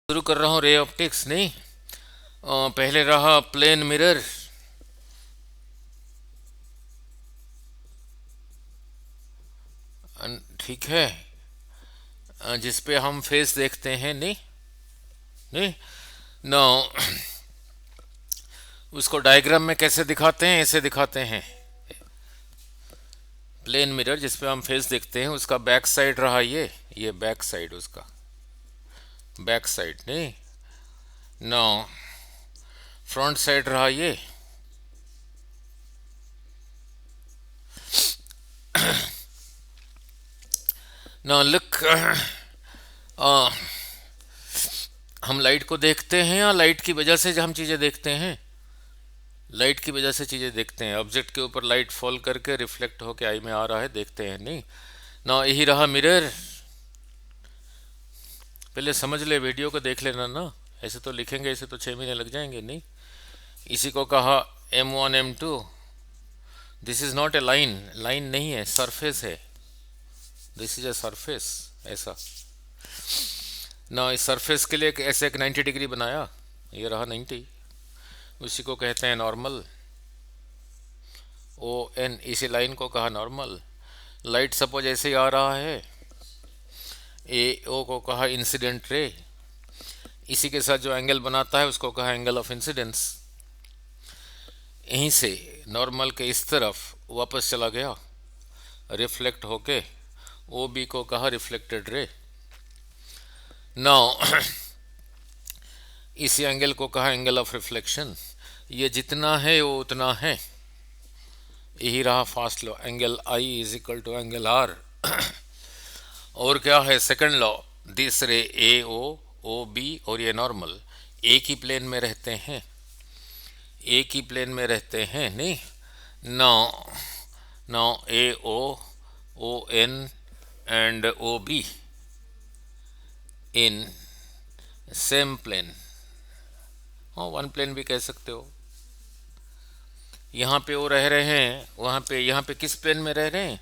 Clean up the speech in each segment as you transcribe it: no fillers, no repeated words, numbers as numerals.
शुरू कर रहा हूँ रे ऑप्टिक्स नहीं। पहले रहा प्लेन मिरर। ठीक है। जिस पे हम फेस देखते हैं नहीं। नहीं। नो। उसको डायग्राम में कैसे दिखाते हैं, ऐसे दिखाते हैं। प्लेन मिरर जिस पे हम फेस देखते हैं उसका बैक साइड रहा ये बैक साइड उसका। बैक साइड नहीं। नो। फ्रंट साइड रहा ये। No look. हम लाइट को देखते हैं या लाइट की वजह से हम चीज़ें देखते हैं। लाइट की वजह से चीज़ें देखते हैं। ऑब्जेक्ट के ऊपर लाइट फॉल करके रिफ्लेक्ट होके आई में आ रहा है, देखते हैं नहीं। ना यही रहा मिरर। पहले समझ ले, वीडियो को देख लेना ना। ऐसे तो लिखेंगे, ऐसे तो 6 महीने लग जाएंगे नहीं। इसी को कहा M1 M2। This is not a line, line नहीं है, सरफेस है। This is a surface. ऐसा ना, इस सरफेस के लिए ऐसे एक 90 डिग्री बनाया, ये रहा 90। उसी को कहते हैं नॉर्मल। ON, इसी लाइन को कहा नॉर्मल। लाइट सपोज ऐसे ही आ रहा है, AO को कहा इंसिडेंट रे। इसी के साथ जो एंगल बनाता है उसको कहा एंगल ऑफ इंसिडेंस। यहीं से नॉर्मल के इस तरफ वापस चला गया, रिफ्लेक्ट होके OB को कहा रिफ्लेक्टेड रे। नाउ इसी एंगल को कहा एंगल ऑफ रिफ्लेक्शन। ये जितना है वो उतना है। यही रहा first law, angle I is equal to angle R। और क्या है second law, this ray AO OB और ये नॉर्मल एक ही प्लेन में रहते हैं, एक ही प्लेन में रहते हैं नहीं। Now now AO ON and OB in same plane. हाँ, वन प्लेन भी कह सकते हो। यहाँ पे वो रह रहे हैं, वहाँ पे यहाँ पे किस प्लेन में रह रहे हैं?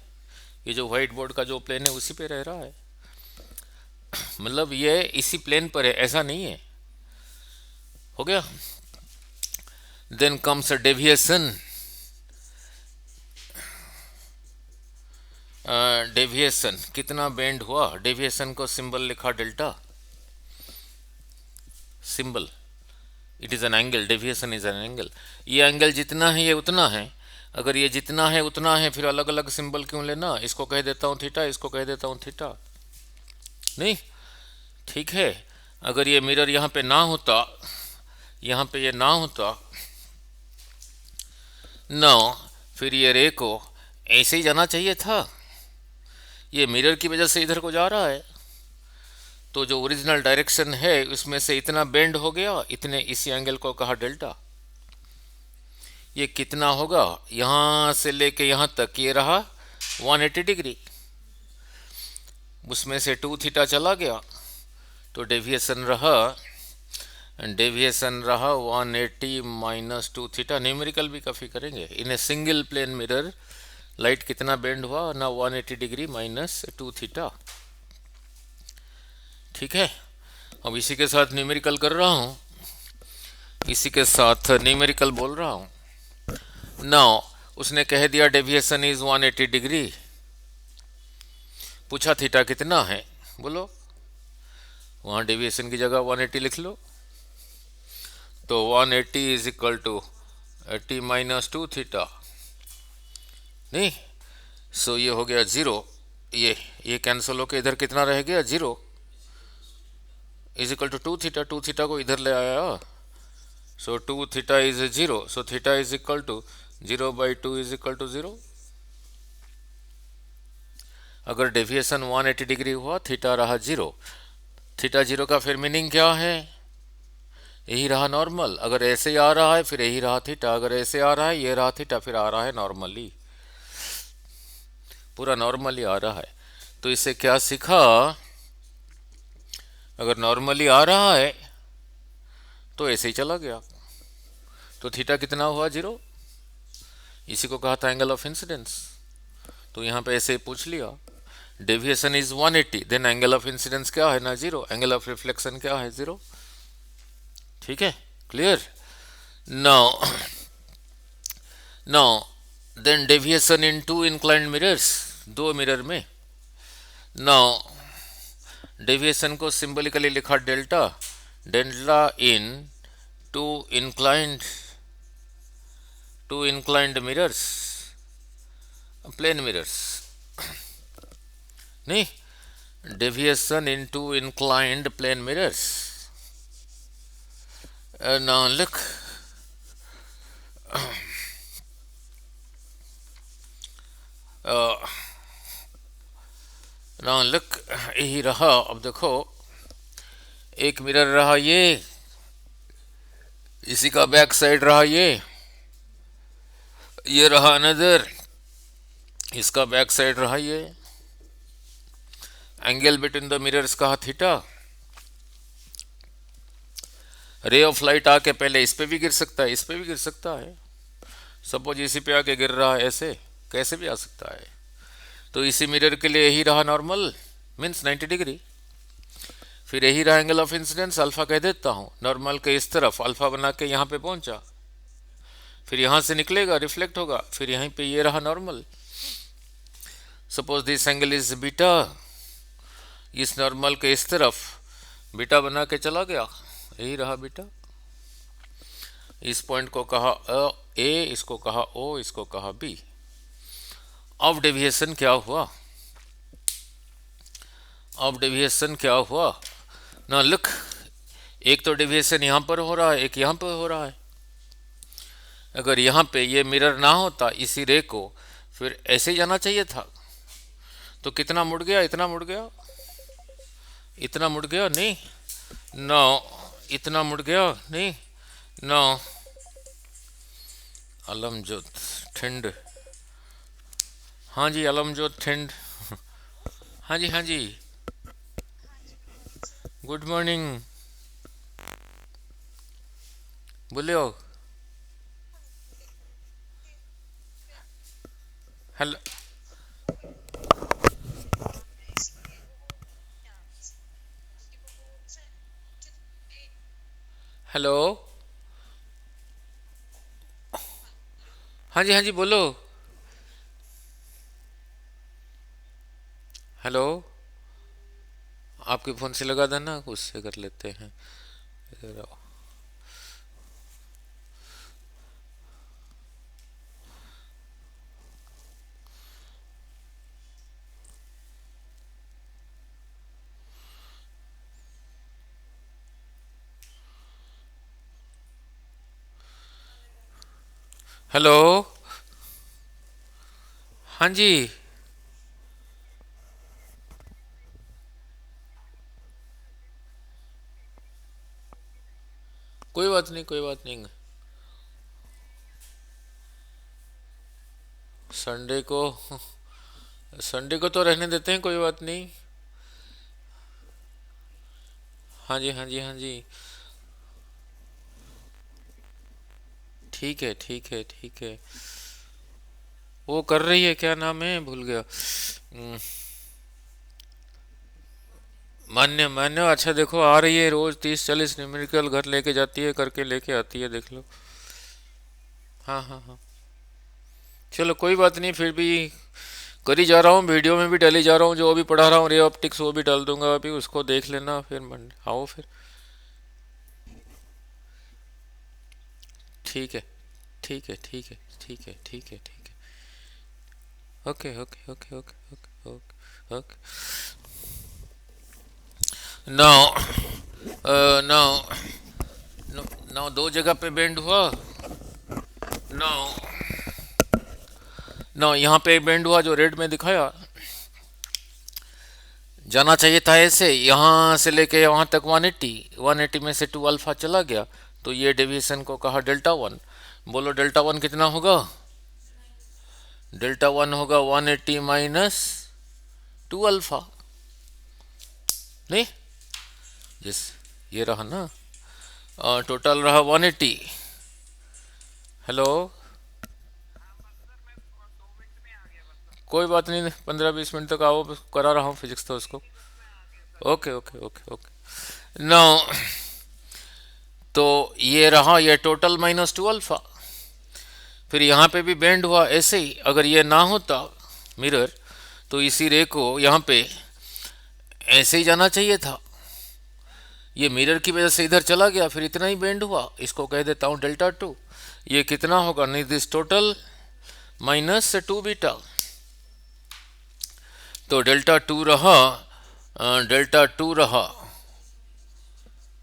ये जो व्हाइट बोर्ड का जो प्लेन है उसी पे रह रहा है। मतलब ये इसी प्लेन पर है, ऐसा नहीं है। हो गया। Then comes a deviation. Deviation कितना बेंड हुआ, डेविएशन को सिंबल लिखा delta. Symbol, it is an angle, deviation is an angle. ये एंगल जितना है ये उतना है। अगर ये जितना है उतना है फिर अलग अलग सिंबल क्यों लेना? इसको कह देता हूँ थीटा, इसको कह देता हूँ थीटा नहीं। ठीक है। अगर ये मिरर यहाँ पे ना होता, यहाँ पे ये ना होता ना, फिर ये रे को ऐसे ही जाना चाहिए था। ये मिरर की वजह से इधर को जा रहा है, तो जो ओरिजिनल डायरेक्शन है उसमें से इतना बेंड हो गया, इतने इसी एंगल को कहा डेल्टा। ये कितना होगा, यहाँ से लेके यहाँ तक ये रहा 180 डिग्री। उसमें से 2 थीटा चला गया तो डेविएशन रहा, डेविएशन रहा 180 माइनस 2 थीटा। न्यूमेरिकल भी काफ़ी करेंगे। In a single plane mirror light कितना बेंड हुआ ना, 180 डिग्री माइनस 2 थीटा। ठीक है। अब इसी के साथ न्यूमेरिकल कर रहा हूँ, इसी के साथ न्यूमेरिकल बोल रहा हूँ। नाउ उसने कह दिया डेविएशन इज 180 डिग्री। पूछा थीटा कितना है, बोलो। वहाँ डेविएशन की जगह 180 लिख लो, तो 180 is equal to 80 minus 2 theta नहीं। सो ये हो गया 0। ये कैंसिल होके इधर कितना रह गया, 0 is equal to 2 theta. 2 theta को इधर ले आया, so 2 theta is 0। So theta is equal to 0 by 2 is equal to 0। अगर डेविएशन 180 डिग्री हुआ, थीटा रहा 0। थीटा 0 का फिर मीनिंग क्या है, यही रहा नॉर्मल। अगर ऐसे ही आ रहा है फिर यही रहा थीटा, अगर ऐसे आ रहा है ये रहा थीटा, फिर आ रहा है नॉर्मली, पूरा नॉर्मली आ रहा है। तो इससे क्या सीखा, अगर नॉर्मली आ रहा है तो ऐसे ही चला गया, तो थीटा कितना हुआ, 0। इसी को कहा था एंगल ऑफ इंसिडेंस। तो यहाँ पे ऐसे पूछ लिया, deviation is 180, then angle of incidence क्या है ना, जीरो। एंगल ऑफ रिफ्लेक्शन क्या है, जीरो। ठीक है, clear. Now now then deviation in two inclined mirrors, दो मिरर में। नाउ डेविएशन को सिंबलिकली लिखा delta, delta in two inclined mirrors, plane mirrors, नहीं, deviation into inclined plane mirrors. Now look, uh, now look, यही रहा। अब देखो, एक मिरर रहा ये, इसी का बैक साइड रहा ये रहा अनदर, इसका बैक साइड रहा ये। एंगल बिटवीन द मिरर्स कहा थीटा। रे ऑफ लाइट आके पहले इस पे भी गिर सकता है, इस पे भी गिर सकता है। सपोज इसी पे आके गिर रहा है, ऐसे कैसे भी आ सकता है। तो इसी मिरर के लिए यही रहा नॉर्मल, मीन्स 90 डिग्री। फिर यही रहा एंगल ऑफ इंसिडेंस, अल्फा कह देता हूँ। नॉर्मल के इस तरफ अल्फा बना के यहाँ पे पहुंचा, फिर यहाँ से निकलेगा, रिफ्लेक्ट होगा, फिर यहीं पे ये रहा normal. Suppose this angle is beta, इस नॉर्मल के इस तरफ बीटा बना के चला गया, यही रहा बीटा। इस पॉइंट को कहा ए, इसको कहा ओ, इसको कहा बी। अब डेविएशन क्या हुआ, अब डेविएशन क्या हुआ ना, लुक, एक तो डेविएशन यहाँ पर हो रहा है, एक यहाँ पर हो रहा है। अगर यहाँ पे ये मिरर ना होता इसी रे को, फिर ऐसे ही जाना चाहिए था। तो कितना मुड़ गया, इतना मुड़ गया, इतना मुड़ गया, नहीं नो, इतना मुड़ गया, नहीं नो। अलमजोत ठंड, हाँ जी, अलमजोत ठंड, हाँ जी, हाँ जी, गुड मॉर्निंग, बोलियो। हेलो, हेलो, हाँ जी, हाँ जी, बोलो। हेलो, आपके फ़ोन से लगा देना, उससे कर लेते हैं। इधर आओ। हेलो, हाँ जी, कोई बात नहीं, कोई बात नहीं। संडे को, संडे को तो रहने देते हैं, कोई बात नहीं। हाँ जी, हाँ जी, हाँ जी, ठीक है, ठीक है, ठीक है। वो कर रही है, क्या नाम है, भूल गया। मान्य, मान्य, अच्छा देखो, आ रही है रोज 30-40 न्यूमेरिकल घर लेके जाती है, करके लेके आती है, देख लो। हाँ, हाँ, हाँ, चलो कोई बात नहीं, फिर भी करी जा रहा हूँ, वीडियो में भी डाली जा रहा हूँ, जो भी पढ़ा रहा हूँ रे ऑप्टिक्स वो भी डाल दूंगा अभी, उसको देख लेना। फिर आओ फिर। ठीक है, ठीक है, ठीक है, ठीक है, ठीक है, ठीक है, okay, okay, okay, okay, okay, okay, okay. Now now now दो जगह पे बेंड हुआ। नाउ नाउ यहाँ पे बेंड हुआ, जो रेड में दिखाया। जाना चाहिए था ऐसे, यहाँ से लेके वहाँ तक 180, 180 में से 2 अल्फा चला गया, तो ये डेविएशन को कहा डेल्टा वन। बोलो डेल्टा वन कितना होगा, डेल्टा वन होगा 180 माइनस 2 अल्फा, नहीं, जिस ये रहा ना, टोटल रहा 180। हेलो, कोई बात नहीं, 15-20 मिनट तक आओ, करा रहा हूँ फिजिक्स तो उसको। Okay okay okay okay. Now तो ये रहा ये टोटल -2 अल्फा। फिर यहाँ पे भी बेंड हुआ ऐसे ही। अगर ये ना होता मिरर तो इसी रे को यहाँ पे ऐसे ही जाना चाहिए था। ये मिरर की वजह से इधर चला गया, फिर इतना ही बेंड हुआ। इसको कह देता हूँ डेल्टा 2। ये कितना होगा, नहीं दिस टोटल -2 बीटा। तो डेल्टा टू रहा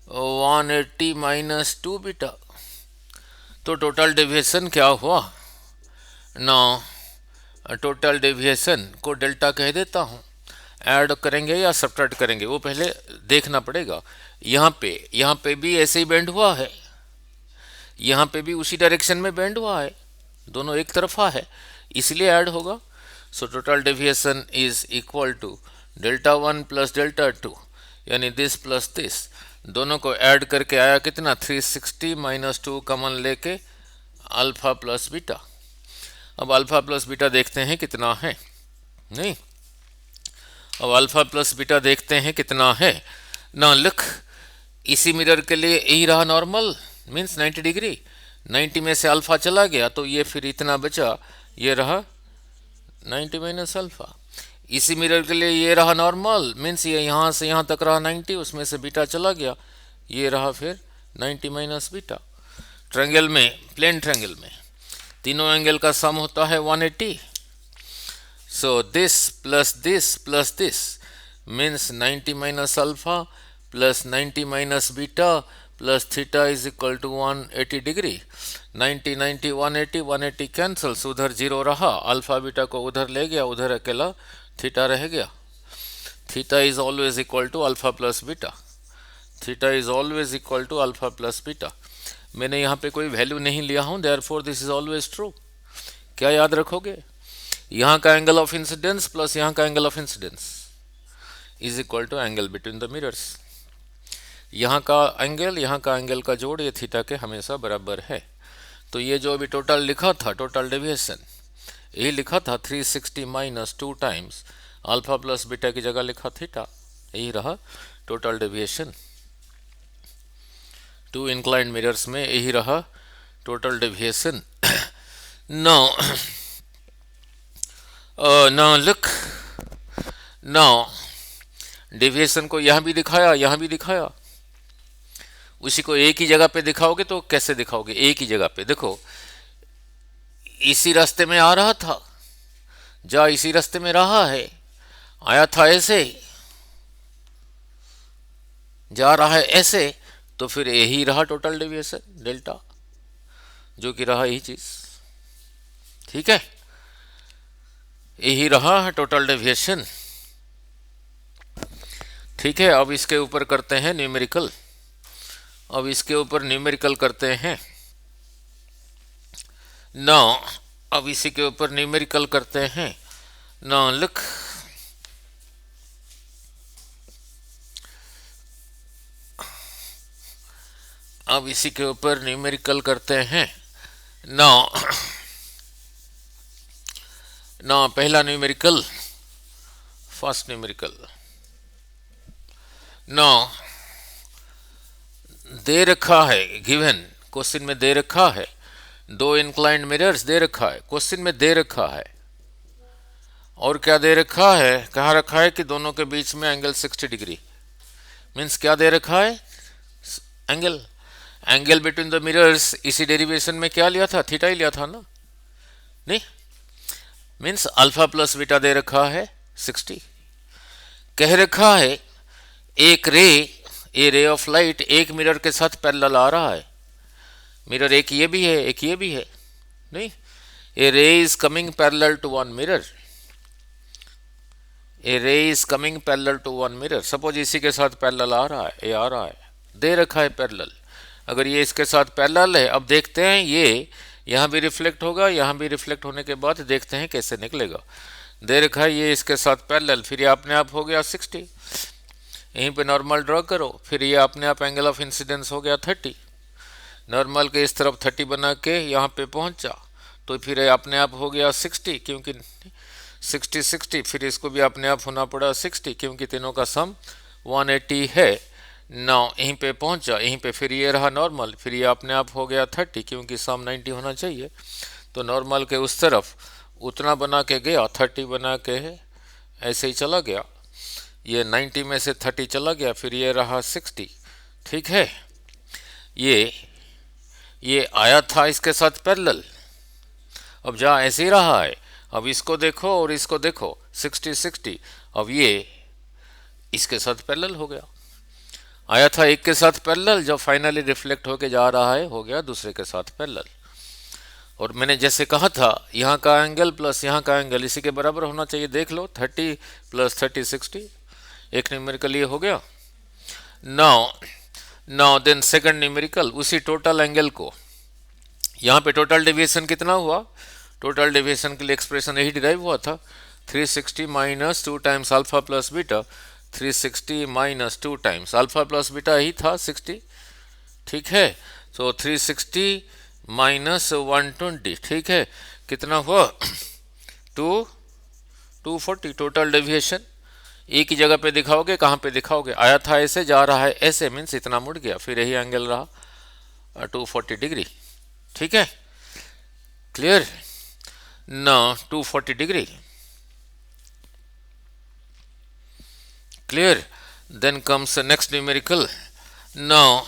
180 -2 बीटा। तो टोटल डेविएशन क्या हुआ ना, टोटल डेविएशन को डेल्टा कह देता हूँ। ऐड करेंगे या सब्ट्रैक्ट करेंगे वो पहले देखना पड़ेगा। यहाँ पे भी ऐसे ही बेंड हुआ है, यहाँ पे भी उसी डायरेक्शन में बेंड हुआ है, दोनों एक तरफा है, इसलिए ऐड होगा। So total deviation is equal to delta 1 plus delta 2, यानी दिस प्लस दिस, दोनों को ऐड करके आया कितना, 360 -2 कॉमन लेके अल्फा प्लस बीटा। अब अल्फा प्लस बीटा देखते हैं कितना है, नहीं, अब अल्फा प्लस बीटा देखते हैं कितना है ना। लिख, इसी मिरर के लिए यही रहा नॉर्मल, मीन्स 90 डिग्री। 90 में से अल्फा चला गया तो ये फिर इतना बचा, ये रहा 90 माइनस अल्फा। इसी मिरर के लिए ये रहा नॉर्मल, मीन्स ये यहाँ से यहाँ तक रहा 90, उसमें से बीटा चला गया, ये रहा फिर 90 माइनस बीटा। ट्रायंगल में, प्लेन ट्रायंगल में तीनों एंगल का सम होता है 180। So this plus this means 90 minus alpha plus 90 minus beta plus theta is equal to 180 degree. 90 90 180, 180 cancels, उधर 0 रहा, अल्फा बीटा को उधर ले गया, उधर अकेला थीटा रह गया। Theta is always equal to alpha plus beta, theta is always equal to alpha plus beta. मैंने यहाँ पे कोई वैल्यू नहीं लिया हूँ, therefore this is always true. क्या याद रखोगे, यहाँ का एंगल ऑफ इंसिडेंस प्लस यहाँ का angle of incidence is equal to angle between the mirrors. यहाँ का एंगल का जोड़ ये थीटा के हमेशा बराबर है। तो ये जो अभी टोटल लिखा था, टोटल डेविएशन यही लिखा था 360 -2 टाइम्स अल्फा प्लस बीटा की जगह लिखा थीटा, यही रहा टोटल डेविएशन। 2 इंक्लाइंड मिरर्स में यही रहा total deviation. Now look, now deviation को यहाँ भी दिखाया, यहाँ भी दिखाया। उसी को एक ही जगह पे दिखाओगे तो कैसे दिखाओगे, एक ही जगह पे देखो, इसी रास्ते में आ रहा था, जा इसी रास्ते में रहा है, आया था ऐसे, जा रहा है ऐसे, तो फिर यही रहा टोटल डेविएशन डेल्टा, जो कि रहा यही चीज, ठीक है, यही रहा टोटल डेविएशन। ठीक है, अब इसके ऊपर करते हैं न्यूमेरिकल, अब इसके ऊपर न्यूमेरिकल करते हैं ना। अब इसी के ऊपर न्यूमेरिकल करते हैं ना। लिख, अब इसी के ऊपर न्यूमेरिकल करते हैं ना। ना पहला न्यूमेरिकल, फर्स्ट न्यूमेरिकल ना, दे रखा है, गिवन क्वेश्चन में दे रखा है, 2 इंक्लाइंड मिरर्स दे रखा है, क्वेश्चन में दे रखा है। और क्या दे रखा है, कहा रखा है कि दोनों के बीच में एंगल 60 डिग्री, मीन्स क्या दे रखा है, एंगल बिटवीन द मिरर्स। इसी डेरिवेशन में क्या लिया था, थीटा ही लिया था ना, नहीं, मीन्स अल्फा प्लस बीटा दे रखा है 60। कह रखा है एक रे, ए रे ऑफ लाइट एक मिरर के साथ पैरेलल आ रहा है, मिरर एक ये भी है, एक ये भी है, नहीं, a ray is coming parallel to one mirror, a ray is coming parallel to one mirror. Suppose इसी के साथ पैरेलल आ रहा है, ये आ रहा है, दे रखा है पैरेलल। अगर ये इसके साथ पैरेलल है, अब देखते हैं ये यहाँ भी रिफ्लेक्ट होगा, यहाँ भी रिफ्लेक्ट होने के बाद देखते हैं कैसे निकलेगा। दे रखा है ये इसके साथ पैरेलल, फिर ये अपने आप हो गया 60, यहीं पे नॉर्मल ड्रॉ करो, फिर ये अपने आप एंगल ऑफ इंसिडेंस हो गया 30, नॉर्मल के इस तरफ 30 बना के यहाँ पे पहुँचा, तो फिर ये अपने आप हो गया 60, क्योंकि 60 60, फिर इसको भी अपने आप होना पड़ा 60 क्योंकि तीनों का सम 180 है। नाउ यहीं पे पहुंचा, यहीं पे फिर ये रहा नॉर्मल, फिर ये अपने आप हो गया 30 क्योंकि सम 90 होना चाहिए। तो नॉर्मल के उस तरफ उतना बना के गया, 30 बना के ऐसे ही चला गया। ये 90 में से 30 चला गया, फिर ये रहा 60। ठीक है, ये आया था इसके साथ पैरेलल, अब जहाँ ऐसे ही रहा है। अब इसको देखो और इसको देखो, 60 60, अब ये इसके साथ पैरेलल हो गया। आया था एक के साथ पैरेलल, जब फाइनली रिफ्लेक्ट होके जा रहा है हो गया दूसरे के साथ पैरेलल। और मैंने जैसे कहा था यहाँ का एंगल प्लस यहाँ का एंगल इसी के बराबर होना चाहिए। देख लो 30 + 30 60, एक न्यूमेरिकल ये हो गया। नाउ देन सेकंड न्यूमेरिकल, उसी टोटल एंगल को, यहाँ पे टोटल डेविएशन कितना हुआ, टोटल डेविएशन के लिए एक्सप्रेशन यही डिराइव हुआ था, 360 - 2 times alpha plus beta, 360 - 2 times alpha plus beta ही था 60। ठीक है, तो 360 - 120, ठीक है, कितना हुआ 240 टोटल डेविएशन। एक ही जगह पे दिखाओगे, कहाँ पे दिखाओगे, आया था ऐसे जा रहा है ऐसे, मीन्स इतना मुड़ गया, फिर यही एंगल रहा 240 डिग्री। ठीक है, क्लियर ना, 240 degree clear. Then comes next numerical. Now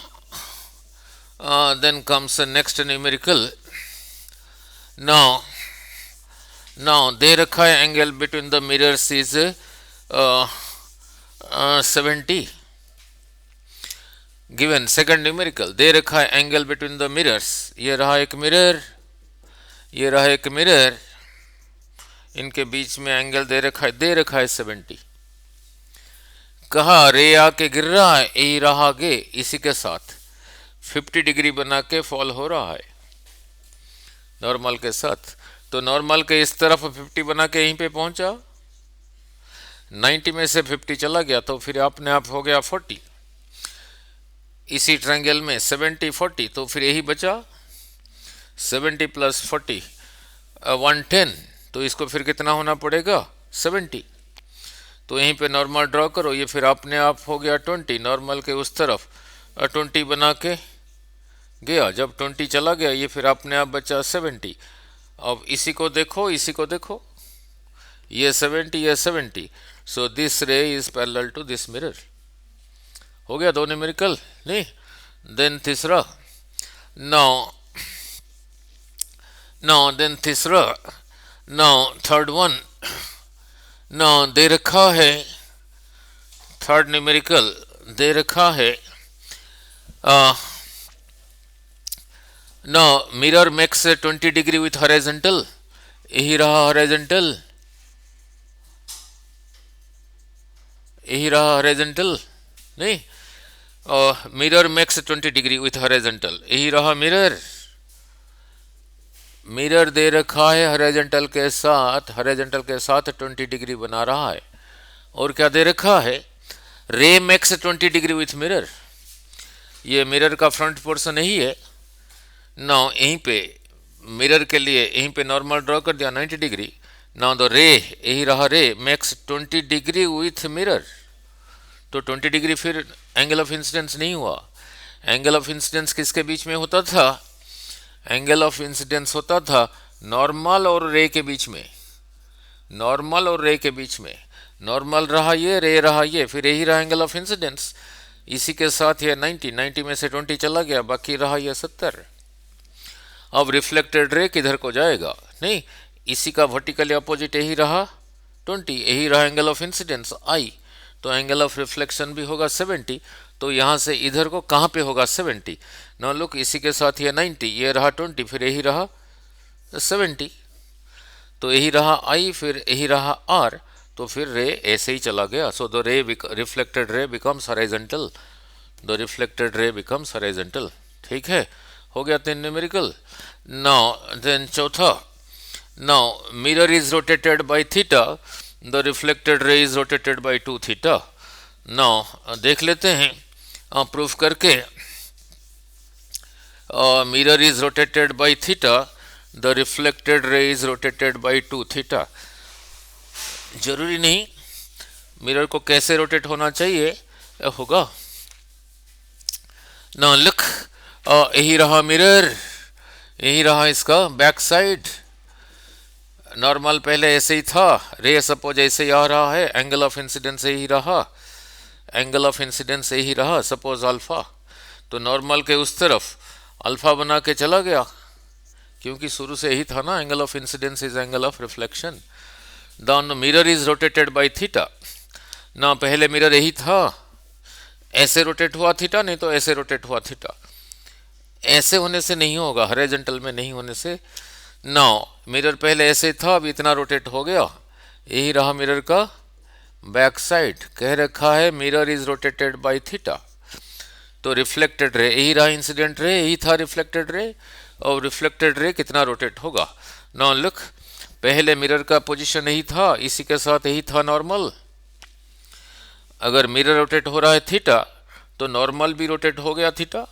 then comes the next numerical. Now दे रखा है angle between the mirrors is 70। Given second numerical, दे रखा है एंगल बिटवीन द मिरर्स, ये रहा एक मिरर, ये रहा एक मिरर, इनके बीच में एंगल दे रखा है 70। कहा रे आके गिर रहा है, यही रहा आगे इसी के साथ 50 डिग्री बना के फॉल हो रहा है नॉर्मल के साथ। तो नॉर्मल के इस तरफ 50 बना के यहीं पे पहुंचा, 90 में से 50 चला गया तो फिर अपने आप हो गया 40। इसी ट्रायंगल में 70 40, तो फिर यही बचा 70 + 40 110, तो इसको फिर कितना होना पड़ेगा 70। तो यहीं पे नॉर्मल ड्रॉ करो, ये फिर अपने आप हो गया 20, नॉर्मल के उस तरफ 20 बना के गया, जब 20 चला गया ये फिर अपने आप बचा 70। अब इसी को देखो, इसी को देखो, ये 70 ये 70, so this ray is parallel to this mirror. हो गया दो न्यूमेरिकल, नहीं। देन तीसरा, नाउ देन तीसरा, नाउ थर्ड वन, नाउ दे रखा है थर्ड न्यूमेरिकल, दे रखा है now mirror makes 20 degree with horizontal, यही रहा horizontal, यही रहा horizontal, नहीं, और mirror makes 20 degree with horizontal, यही रहा mirror। मिरर दे रखा है horizontal के साथ 20 डिग्री बना रहा है। और क्या दे रखा है, रे मेक्स 20 डिग्री विथ मिरर, ये मिरर का फ्रंट पोर्शन यही है। नाउ यहीं पे मिरर के लिए यहीं पे नॉर्मल ड्रॉ कर दिया 90 डिग्री। नाउ द रे, यही रहा रे मेक्स 20 डिग्री विथ मिरर, तो 20 डिग्री फिर एंगल ऑफ इंसिडेंस नहीं हुआ। एंगल ऑफ इंसिडेंस किसके बीच में होता था, एंगल ऑफ इंसिडेंस होता था नॉर्मल और रे के बीच में, नॉर्मल और रे के बीच में, नॉर्मल रहा ये, रे रहा ये, फिर यही रहा एंगल ऑफ इंसिडेंस। इसी के साथ ये 90 में से 20 चला गया, बाकी रहा ये 70। अब रिफ्लेक्टेड रे किधर को जाएगा, नहीं, इसी का वर्टिकली अपोजिट यही रहा 20, यही रहा एंगल ऑफ इंसिडेंस आई, तो एंगल ऑफ रिफ्लेक्शन भी होगा 70। तो यहाँ से इधर को कहाँ पे होगा 70। ना लुक, इसी के साथ ये 90, ये रहा 20, फिर यही रहा 70, तो यही रहा आई, फिर यही रहा आर, तो फिर रे ऐसे ही चला गया। सो द रे reflected ray becomes horizontal, the reflected रे बिकम्स हॉरिजॉन्टल। ठीक है, हो गया 3 न्यूमेरिकल। नाउ देन चौथा, now mirror is rotated by theta, the reflected ray is rotated by 2 theta. Now देख लेते हैं प्रूफ करके, mirror is rotated by theta, the reflected ray is rotated by 2 theta. जरूरी नहीं मिरर को कैसे rotate होना चाहिए होगा ना। लुक, यही रहा मिरर, यही रहा इसका बैक साइड। नॉर्मल पहले ऐसे ही था, रे सपोज ऐसे ही आ रहा है, एंगल ऑफ इंसिडेंस यही रहा, एंगल ऑफ इंसिडेंस यही रहा सपोज अल्फा। तो नॉर्मल के उस तरफ अल्फा बना के चला गया, क्योंकि शुरू से यही था ना, angle of incidence is angle of reflection. The mirror is rotated by theta. ना पहले मिरर यही था, ऐसे रोटेट हुआ थीटा, नहीं तो ऐसे रोटेट हुआ थीटा। ऐसे होने से नहीं होगा, हॉरिजॉन्टल में नहीं होने से। नाउ मिरर पहले ऐसे था, अब इतना रोटेट हो गया, यही रहा मिरर का बैक साइड। कह रखा है mirror is rotated by theta. तो रिफ्लेक्टेड रे, यही रहा इंसिडेंट रे, यही था रिफ्लेक्टेड रे, और रिफ्लेक्टेड रे कितना रोटेट होगा। नाउ लुक, पहले मिरर का पोजीशन यही था, इसी के साथ यही था नॉर्मल। अगर मिरर रोटेट हो रहा है थीटा, तो नॉर्मल भी रोटेट हो गया थीटा।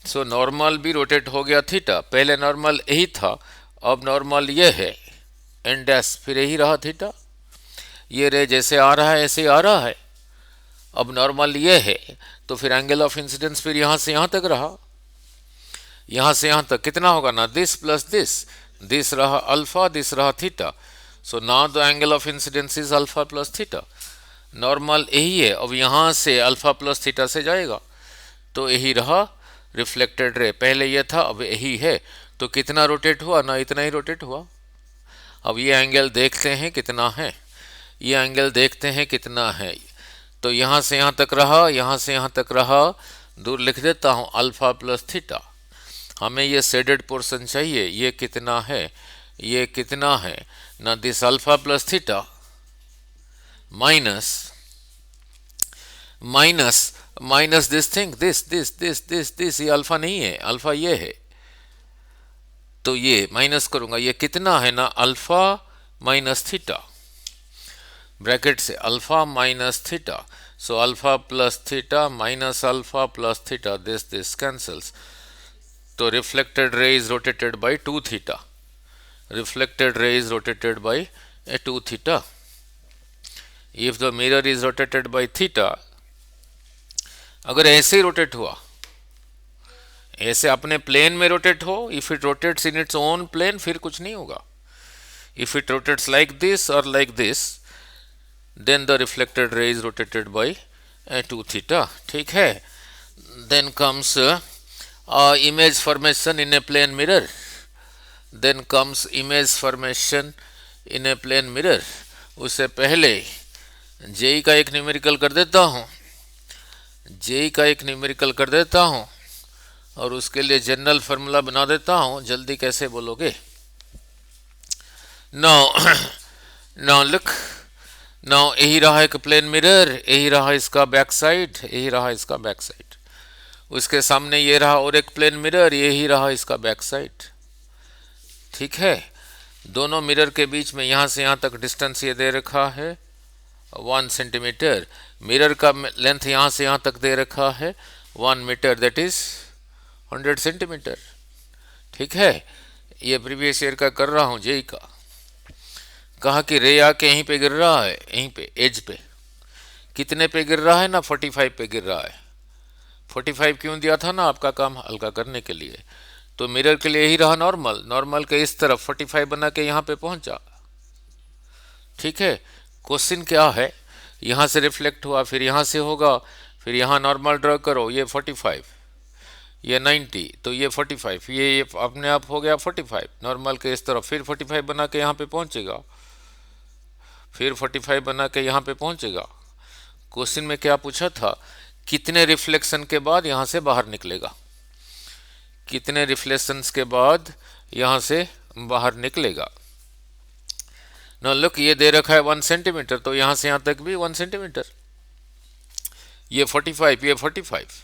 सो नॉर्मल भी रोटेट हो गया थीटा। पहले नॉर्मल यही था, अब नॉर्मल ये है एन डैश, फिर यही रहा थीटा। ये रे जैसे आ रहा है ऐसे ही आ रहा है, अब नॉर्मल ये है, तो फिर एंगल ऑफ इंसिडेंस फिर यहाँ से यहाँ तक रहा। यहाँ से यहाँ तक कितना होगा ना, दिस प्लस दिस, दिस रहा अल्फा, दिस रहा theta. So now the angle of incidence is alpha plus theta. Normal यही है, अब यहाँ से अल्फा प्लस थीटा से जाएगा, तो यही रहा रिफ्लेक्टेड रे। पहले ये था, अब यही है, तो कितना रोटेट हुआ ना, इतना ही रोटेट हुआ। अब ये एंगल देखते हैं कितना है, ये एंगल देखते हैं कितना है। तो यहाँ से यहाँ तक रहा, यहाँ से यहाँ तक रहा, दूर लिख देता हूँ अल्फा प्लस थीटा। हमें ये शेडेड पोर्शन चाहिए, ये कितना है, ये कितना है ना, this alpha plus theta minus minus minus this thing, this, ये अल्फा नहीं है, अल्फा ये है, तो ये माइनस करूंगा, ये कितना है ना, अल्फा माइनस थीटा, ब्रैकेट से alpha minus theta. So alpha plus theta minus alpha plus theta, this cancels. तो reflected ray is rotated by 2 theta, reflected ray is rotated by 2 theta. If the mirror is rotated by theta, अगर ऐसे ही rotate हुआ, ऐसे अपने plane में rotate हो, if it rotates in its own plane, फिर कुछ नहीं होगा। If it rotates like this और like this, then the reflected ray is rotated by 2 theta. ठीक है, then comes image formation in a plane mirror, then comes image formation in a plane mirror. उससे पहले JEE का एक numerical कर देता हूँ, जेई का एक न्यूमेरिकल कर देता हूँ, और उसके लिए जनरल फार्मूला बना देता हूँ। जल्दी कैसे बोलोगे। नाउ नाउ लुक, नाउ यही रहा एक प्लेन मिरर, यही रहा इसका बैक साइड, यही रहा इसका बैक साइड। उसके सामने ये रहा और एक प्लेन मिरर, यही रहा इसका बैक साइड। ठीक है, दोनों मिरर के बीच में यहाँ से यहाँ तक डिस्टेंस ये दे रखा है 1 सेंटीमीटर। मिरर का लेंथ यहाँ से यहाँ तक दे रखा है 1 मीटर, दैट इज 100 सेंटीमीटर। ठीक है, ये प्रीवियस ईयर का कर रहा हूँ जेई का। कहा कि रे आके यहीं पे गिर रहा है, यहीं पे एज पे। कितने पे गिर रहा है ना, 45 पे गिर रहा है। 45 क्यों दिया था ना, आपका काम हल्का करने के लिए। तो मिरर के लिए यही रहा नॉर्मल, नॉर्मल के इस तरफ 45 बना के यहाँ पे पहुंचा। ठीक है, क्वेश्चन क्या है, यहाँ से रिफ्लेक्ट हुआ, फिर यहाँ से होगा, फिर यहाँ नॉर्मल ड्रॉ करो, ये 45, ये 90, तो ये 45, ये अपने आप हो गया 45 नॉर्मल के इस तरफ, फिर 45 बना के यहाँ पे पहुंचेगा, फिर 45 बना के यहाँ पे पहुंचेगा। क्वेश्चन में क्या पूछा था, कितने रिफ्लेक्शन के बाद यहाँ से बाहर निकलेगा, कितने रिफ्लेक्शंस के बाद यहाँ से बाहर निकलेगा। ना लुक, ये दे रखा है 1 सेंटीमीटर, तो यहाँ से यहाँ तक भी 1 सेंटीमीटर। ये 45, ये 45,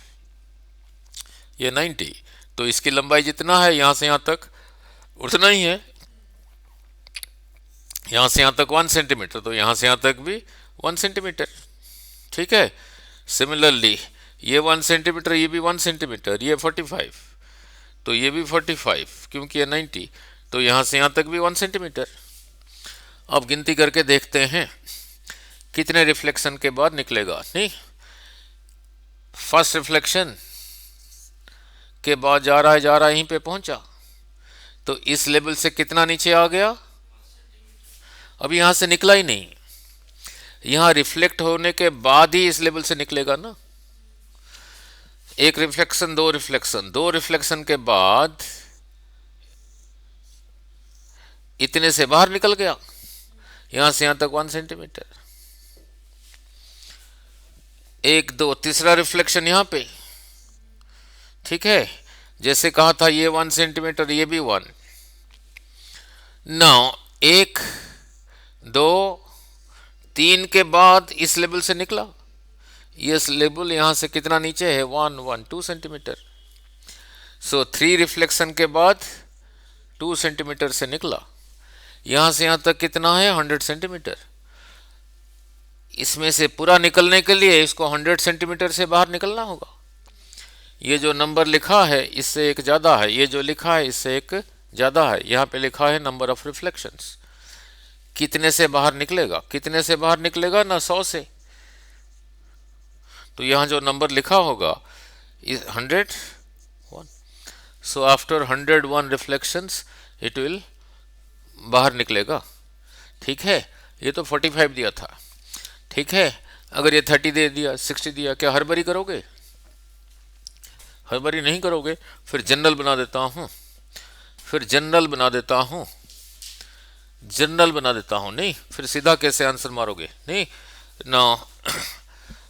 ये 90, तो इसकी लंबाई जितना है यहाँ से यहाँ तक उतना ही है। यहाँ से यहाँ तक 1 सेंटीमीटर, तो यहाँ से यहाँ तक भी 1 सेंटीमीटर। ठीक है, सिमिलरली ये 1 सेंटीमीटर, ये भी 1 सेंटीमीटर, ये 45, तो ये भी 45, क्योंकि ये 90, तो यहाँ से यहाँ तक भी 1 सेंटीमीटर। अब गिनती करके देखते हैं कितने रिफ्लेक्शन के बाद निकलेगा। नहीं, फर्स्ट रिफ्लेक्शन के बाद जा रहा है यहीं पे पहुंचा, तो इस लेवल से कितना नीचे आ गया, अभी यहां से निकला ही नहीं, यहां रिफ्लेक्ट होने के बाद ही इस लेवल से निकलेगा ना। एक रिफ्लेक्शन, दो रिफ्लेक्शन के बाद इतने से बाहर निकल गया, यहां से यहां तक 1 सेंटीमीटर। एक दो, तीसरा रिफ्लेक्शन यहां पे, ठीक है, जैसे कहा था ये 1 सेंटीमीटर, ये भी 1। नाउ एक दो तीन के बाद इस लेवल से निकला, ये लेवल यहां से कितना नीचे है, 2 सेंटीमीटर। सो 3 रिफ्लेक्शन के बाद 2 सेंटीमीटर से निकला, यहां से यहां तक कितना है, 100 सेंटीमीटर। इसमें से पूरा निकलने के लिए इसको 100 सेंटीमीटर से बाहर निकलना होगा। ये जो नंबर लिखा है इससे एक ज़्यादा है, ये जो लिखा है इससे एक ज़्यादा है। यहाँ पे लिखा है नंबर ऑफ रिफ्लेक्शंस, कितने से बाहर निकलेगा, कितने से बाहर निकलेगा ना, 100 से। तो यहाँ जो नंबर लिखा होगा is 101। So after 101 reflections it will बाहर निकलेगा। ठीक है, ये तो 45 दिया था। ठीक है, अगर ये 30 दे दिया, 60 दिया, क्या हड़बड़ी करोगे, हड़बड़ी नहीं करोगे। फिर जनरल बना देता हूँ, जनरल बना देता हूँ। नहीं, फिर सीधा कैसे आंसर मारोगे, नहीं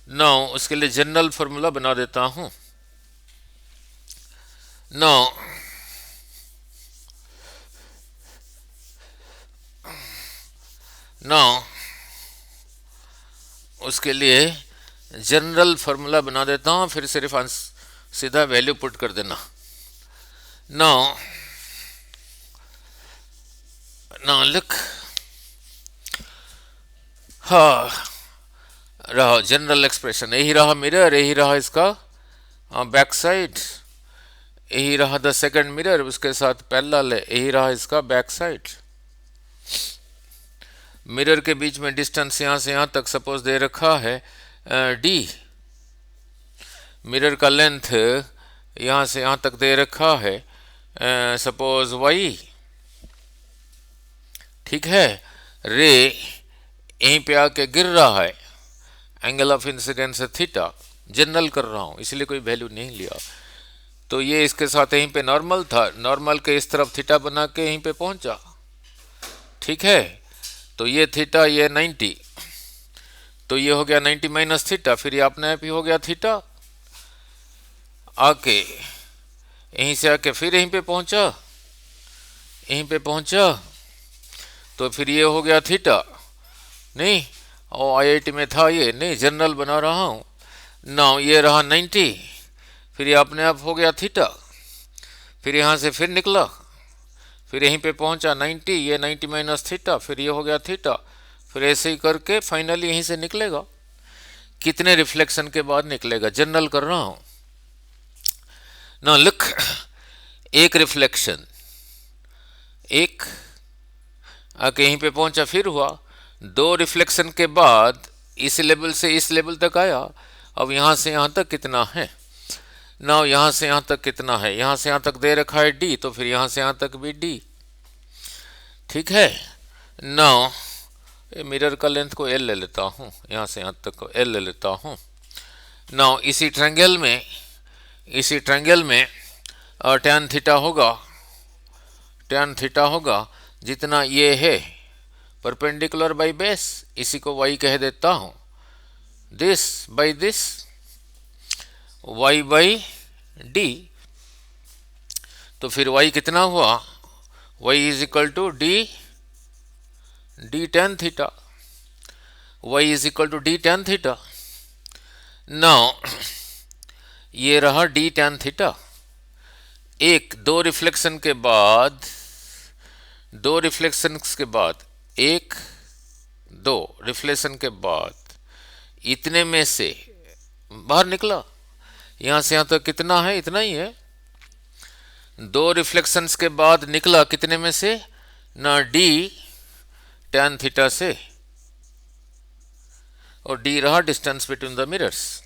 नो उसके लिए जनरल फॉर्मूला बना देता हूँ। नो उसके लिए जनरल फॉर्मूला बना देता हूँ, फिर सिर्फ सीधा वैल्यू पुट कर देना। नाउ लुक, हाँ रहा जनरल एक्सप्रेशन, यही रहा मिरर, यही रहा इसका बैक साइड, यही रहा द सेकंड मिरर, उसके साथ पैरेलल है, यही रहा इसका बैक साइड। मिरर के बीच में डिस्टेंस यहाँ से यहाँ तक सपोज दे रखा है डी, मिरर का लेंथ यहाँ से यहाँ तक दे रखा है सपोज वाई। ठीक है, रे यहीं पे आके गिर रहा है, एंगल ऑफ इंसिडेंस है थीटा, जनरल कर रहा हूँ इसलिए कोई वैल्यू नहीं लिया। तो ये इसके साथ यहीं पे नॉर्मल था, नॉर्मल के इस तरफ थीटा बना के यहीं पे पहुंचा। ठीक है, तो ये थीटा, ये 90, तो ये हो गया 90 माइनस थीटा, फिर ये अपने आप ही हो गया थीटा, आके यहीं से आके फिर यहीं पे पहुंचा, तो फिर ये हो गया थीटा। नहीं, और आईआईटी में था ये, नहीं जनरल बना रहा हूँ ना, ये रहा 90, फिर ये अपने आप हो गया थीटा, फिर यहाँ से फिर निकला, फिर यहीं पे पहुंचा 90, ये 90 माइनस थीटा, फिर ये हो गया थीटा, फिर ऐसे ही करके फाइनली यहीं से निकलेगा। कितने रिफ्लेक्शन के बाद निकलेगा, जनरल कर रहा हूँ ना। लुक, एक रिफ्लेक्शन, एक आके यहीं पे पहुंचा, फिर हुआ 2 रिफ्लेक्शन के बाद इस लेवल से इस लेवल तक आया। अब यहाँ से यहाँ तक कितना है ना, यहाँ से यहाँ तक कितना है, यहाँ से यहाँ तक दे रखा है डी, तो फिर यहाँ से यहाँ तक भी डी। ठीक है, नाउ मिरर का लेंथ को एल ले लेता हूँ, यहाँ से यहाँ तक को एल ले लेता हूँ। नाउ इसी ट्रायंगल में tan थीटा होगा जितना ये है परपेंडिकुलर बाई बेस, इसी को y कह देता हूँ, this by this y by d. तो फिर y कितना हुआ, y is equal to d tan theta, y is equal to d tan theta. Now ये रहा डी tan थीटा। दो रिफ्लेक्शन के बाद इतने में से बाहर निकला, यहां से यहां तक कितना है, इतना ही है। 2 रिफ्लेक्शंस के बाद निकला कितने में से ना, डी tan थीटा से, और d रहा डिस्टेंस बिटवीन द मिरर्स।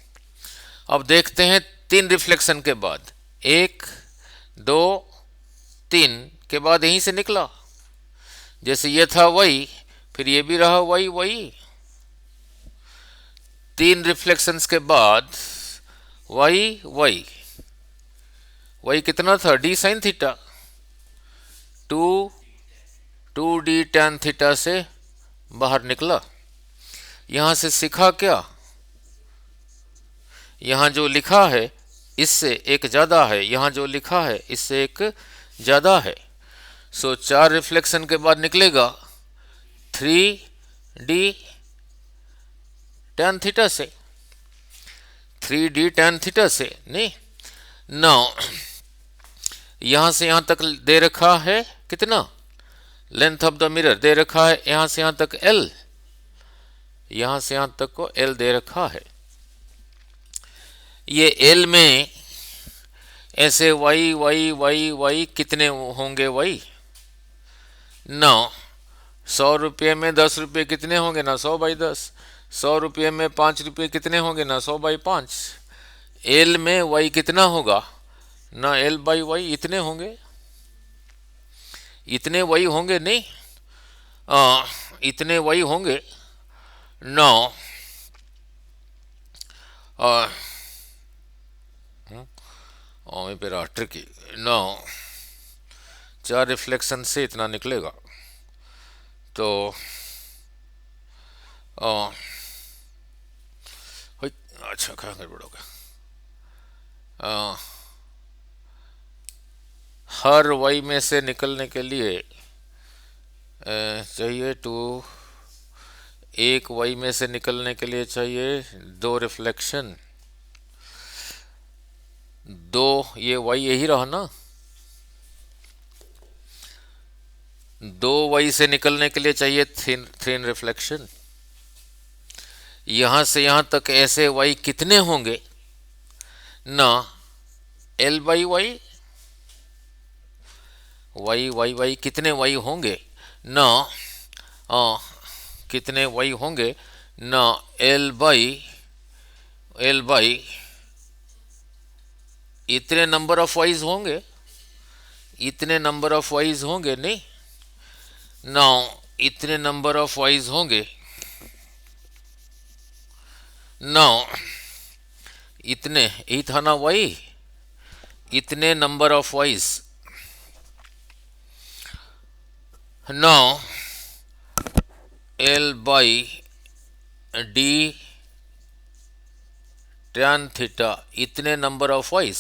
अब देखते हैं 3 रिफ्लेक्शन के बाद, 1 2 3 के बाद यहीं से निकला, जैसे ये था y, फिर ये भी रहा y, 3 रिफ्लेक्शंस के बाद y कितना था, d sine theta, 2d tan theta से बाहर निकला। यहां से सीखा क्या, यहां जो लिखा है इससे एक ज्यादा है, यहां जो लिखा है इससे एक ज्यादा है। सो 4 रिफ्लेक्शन के बाद निकलेगा 3d tan थीटा से, 3d tan थीटा से, नहीं नाउ यहां से यहां तक दे रखा है कितना, लेंथ ऑफ द मिरर दे रखा है यहां से यहां तक l, यहां से यहां तक को l दे रखा है। ये l में ऐसे y कितने होंगे y, 100 रुपये में 10 रुपये कितने होंगे ना, 100/10, 100 रुपये में 5 रुपये कितने होंगे ना, 100/5। l में y कितना होगा ना, l/y इतने होंगे, इतने y होंगे, नहीं इतने y होंगे। नाउ वहीं पे रहा ट्रिकी। नाउ 4 रिफ्लेक्शन से इतना निकलेगा, तो अच्छा कहाँ गड़बड़ होगा, हर y में से निकलने के लिए चाहिए 2, एक y में से निकलने के लिए चाहिए 2 रिफ्लेक्शन, 2 ये y यही रहा ना, 2 y से निकलने के लिए चाहिए 3 रिफ्लेक्शन। यहां से यहां तक ऐसे y कितने होंगे ना, l/y, y कितने y होंगे ना, कितने y होंगे ना, l/, इतने नंबर ऑफ वाइज होंगे, इतने नंबर ऑफ वाइज होंगे, नहीं नाउ इतने नंबर ऑफ वाइज होंगे, नाउ इतने ही था ना y, इतने number of wise. Now l/d tan theta इतने नंबर ऑफ वाइज,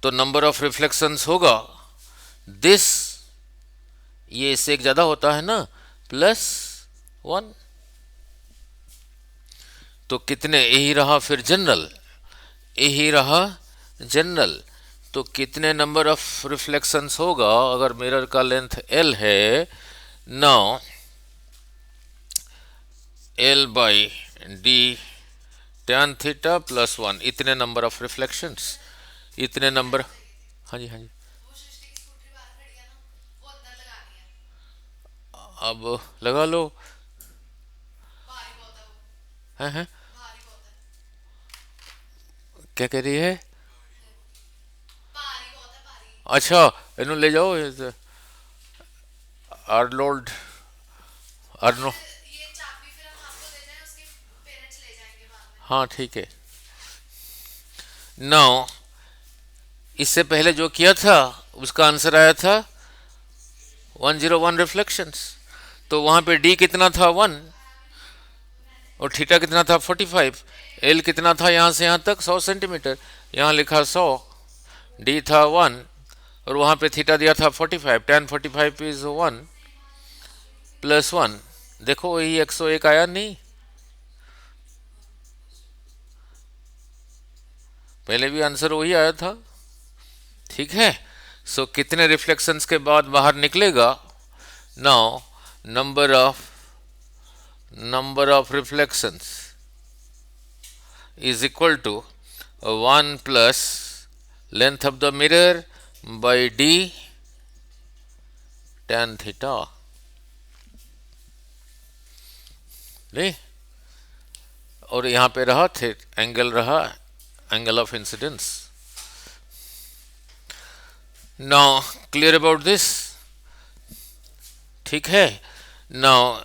तो नंबर ऑफ रिफ्लेक्शंस होगा दिस, ये इससे एक ज्यादा होता है ना, +1, तो कितने, यही रहा फिर जनरल, यही रहा जनरल, तो कितने नंबर ऑफ रिफ्लेक्शंस होगा अगर मिरर का लेंथ l है, नाउ l/d tan थीटा +1, इतने नंबर ऑफ रिफ्लेक्शंस, इतने नंबर। हाँ जी हाँ जी, अब लगा लो, हैं क्या कह रही है, अच्छा इन्हों ले जाओ, आर्नोल्ड, आर्नो, हाँ ठीक है। नाउ इससे पहले जो किया था उसका आंसर आया था 101 रिफ्लेक्शंस, तो वहां पे d कितना था 1 और थीटा कितना था 45, l कितना था यहां से यहां तक 100 सेंटीमीटर, यहां लिखा 100, d था 1 और वहां पे थीटा दिया था 45, tan 45 इज 1 +1, देखो वही 101 आया, नहीं पहले भी आंसर वही आया था, ठीक है। सो कितने रिफ्लेक्शंस के बाद बाहर निकलेगा, now number of reflections is equal to 1 plus length of the mirror by d tan theta. नहीं, और यहाँ पे रहा थे एंगल, रहा angle of incidence. Now clear about this? ठीक है। नाउ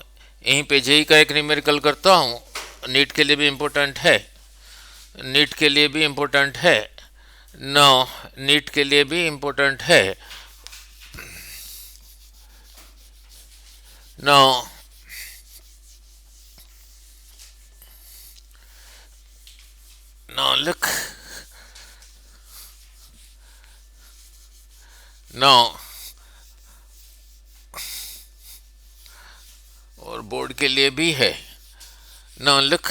यहीं पे जेई का एक न्यूमेरिकल करता हूँ, नीट के लिए भी इम्पोर्टेंट है, नीट के लिए भी इम्पोर्टेंट है। नाउ नीट के लिए भी इम्पोर्टेंट है। नाउ look, now और बोर्ड के लिए भी है। नाउ लुक,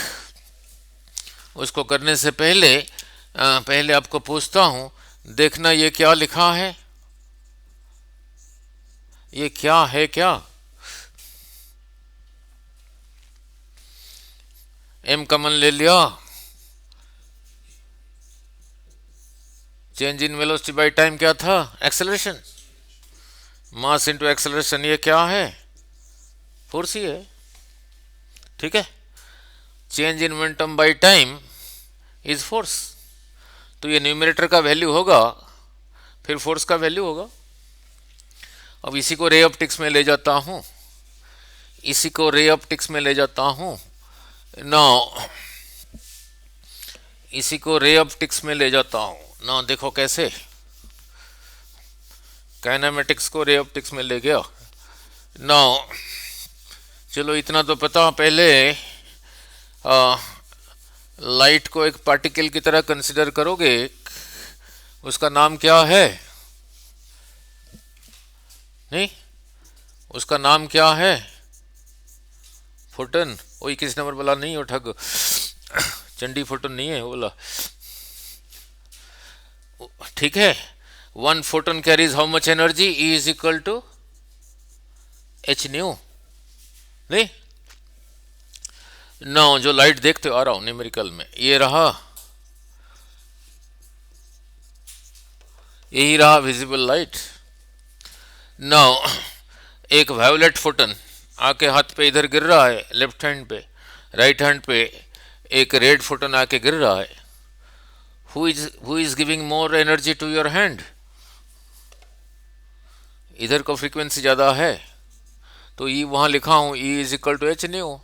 उसको करने से पहले पहले आपको पूछता हूं, देखना ये क्या लिखा है, ये क्या है, क्या एम कॉमन ले लिया, change in velocity by time क्या था, एक्सेलरेशन, मास इनटू एक्सेलरेशन, ये क्या है, फोर्स ही है। ठीक है, change in momentum by time is force, तो ये न्यूमरेटर का वैल्यू होगा, फिर फोर्स का वैल्यू होगा। अब इसी को रे ऑप्टिक्स में ले जाता हूं, इसी को रे ऑप्टिक्स में ले जाता हूं। नाउ इसी को रे ऑप्टिक्स में ले जाता हूं। नाउ देखो कैसे, काइनेमेटिक्स को रे ऑप्टिक्स में ले गया। नाउ चलो इतना तो पता, पहले लाइट को एक पार्टिकल की तरह कंसिडर करोगे, उसका नाम क्या है, नहीं उसका नाम क्या है, फोटन। वही किस नंबर बोला, नहीं उठा, चंडी फोटन नहीं है बोला। ठीक है, one photon carries how much energy, E is equal to h nu, नहीं। नाउ जो लाइट देखते हो, आ रहा हूं न्यूमेरिकल में, ये रहा, यही रहा विजिबल लाइट। नाउ एक वायोलेट फोटन आके हाथ पे इधर गिर रहा है, लेफ्ट हैंड पे, राइट हैंड पे एक रेड फोटन आके गिर रहा है। Who is giving more energy to your hand, इधर को फ्रीक्वेंसी ज़्यादा है, तो ई वहाँ लिखा हूँ, E is equal to h nu,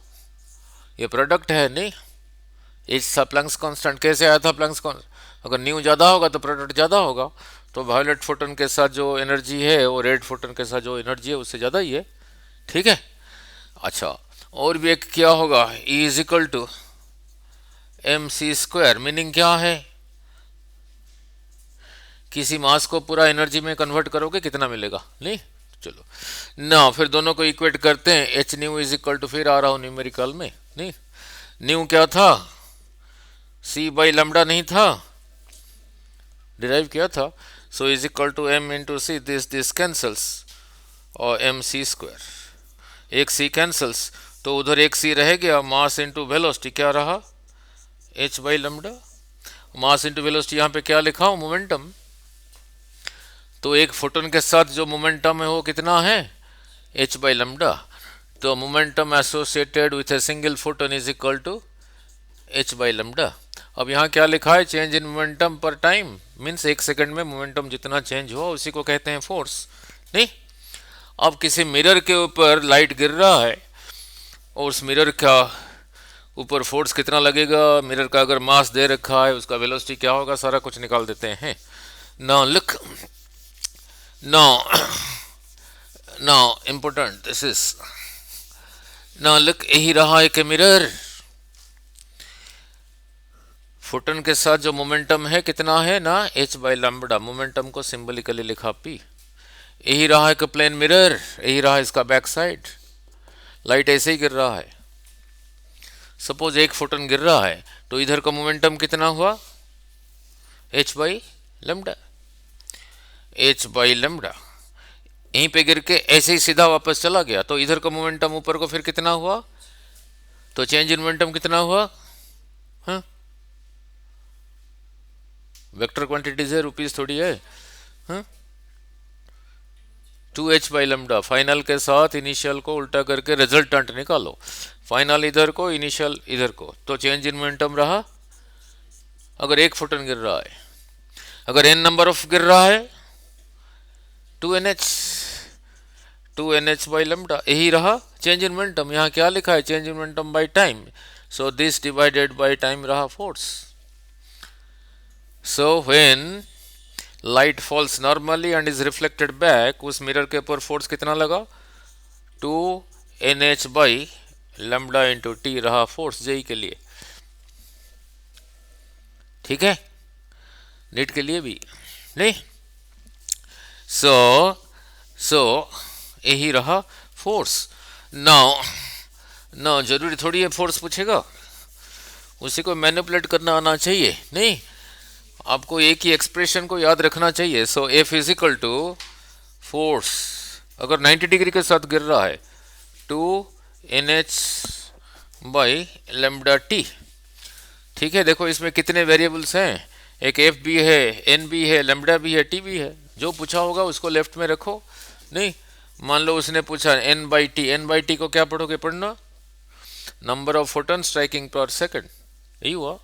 ये प्रोडक्ट है, नहीं एच था प्लैंक्स कांस्टेंट, कैसे आया था प्लैंक्स कांस्टेंट, अगर न्यू ज़्यादा होगा तो प्रोडक्ट ज़्यादा होगा, तो वायोलेट फोटन के साथ जो एनर्जी है वो रेड फोटन के साथ जो एनर्जी है उससे ज़्यादा ही है। ठीक है, अच्छा, और भी एक क्या होगा, E is equal to m c square, meaning क्या है, किसी मास को पूरा एनर्जी में कन्वर्ट करोगे कितना मिलेगा, नहीं। चलो ना, फिर दोनों को इक्वेट करते हैं, h nu is equal to, फिर आ रहा हूँ न्यूमेरिकल में, नहीं न्यू क्या था, सी बाई लैम्डा नहीं था, डिराइव किया था, so is equal to m into c, this cancels, और एम सी स्क्वायर, एक सी कैंसल्स, तो उधर एक सी रह गया, मास इंटू वेलोसिटी क्या रहा, H by lambda, mass into velocity यहाँ पे क्या लिखा हूँ, मोमेंटम, तो एक फोटोन के साथ जो मोमेंटम है वो कितना है, एच बाई लैम्डा, तो momentum associated with a single photon is equal to h by lambda. अब यहाँ क्या लिखा है, change in momentum per time, means एक सेकंड में मोमेंटम जितना चेंज हुआ उसी को कहते हैं फोर्स, नहीं। अब किसी मिरर के ऊपर लाइट गिर रहा है, और उस मिरर का ऊपर फोर्स कितना लगेगा, मिरर का अगर मास दे रखा है, उसका वेलोसिटी क्या होगा, सारा कुछ निकाल देते हैं। Now look, now important this is, now look, यही रहा एक मिरर, फोटन के साथ जो मोमेंटम है कितना है ना, एच बाई लैम्बडा, मोमेंटम को सिंबलिकली लिखा पी, यही रहा एक प्लेन मिरर, यही रहा इसका बैक साइड, लाइट ऐसे ही गिर रहा है, सपोज एक फोटन गिर रहा है, तो इधर का मोमेंटम कितना हुआ, H by lambda, H by lambda, यहीं पे गिर के ऐसे ही सीधा वापस चला गया, तो इधर का मोमेंटम ऊपर को फिर कितना हुआ, तो चेंज इन मोमेंटम कितना हुआ, हाँ वेक्टर क्वांटिटीज है, रुपीज थोड़ी है, हाँ 2h बाई लैम्डा, फाइनल के साथ इनिशियल को उल्टा करके रिजल्टेंट निकालो, फाइनल इधर को, इनिशियल इधर को, तो चेंज इन मोमेंटम रहा अगर 1 फोटन गिर रहा है। अगर n नंबर ऑफ गिर रहा है 2nh, 2nh बाई लैम्डा, यही रहा चेंज इन मोमेंटम। यहाँ क्या लिखा है? Change in momentum by time, so this divided by time रहा force. So when light falls normally and is reflected back, उस मिरर के ऊपर फोर्स कितना लगा? 2nh by lambda into t रहा फोर्स जेई के लिए। ठीक है, नीट के लिए भी नहीं। सो यही रहा फोर्स। नाउ जरूरी थोड़ी है फोर्स पूछेगा, उसी को मैनिपुलेट करना आना चाहिए। नहीं, आपको एक ही एक्सप्रेशन को याद रखना चाहिए। So F is equal to force अगर 90 डिग्री के साथ गिर रहा है 2nh बाई लैम्डा टी। ठीक है, देखो इसमें कितने वेरिएबल्स हैं, एक एफ भी है, एन भी है, लैम्डा भी है, टी भी है। जो पूछा होगा उसको लेफ्ट में रखो। नहीं, मान लो उसने पूछा n by t, n by t को क्या पढ़ोगे? पढ़ना number of photon striking per second, यही हुआ।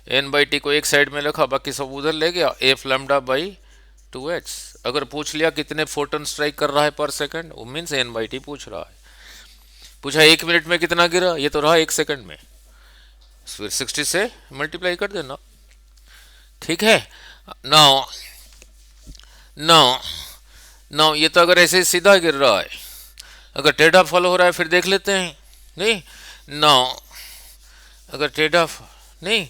एन बाई टी को एक साइड में रखा, बाकी सब उधर ले गया, एफ लैम्डा बाई 2h। अगर पूछ लिया कितने फोटन स्ट्राइक कर रहा है पर सेकंड, वो मीन्स एन बाई टी पूछ रहा है। पूछा 1 मिनट में कितना गिरा, ये तो रहा 1 सेकंड में, फिर 60 से मल्टीप्लाई कर देना। ठीक है, नाउ नाउ ये तो अगर ऐसे सीधा गिर रहा है, अगर टेढ़ा फॉलो हो रहा है फिर देख लेते हैं। नहीं, नाउ अगर टेढ़ा नहीं,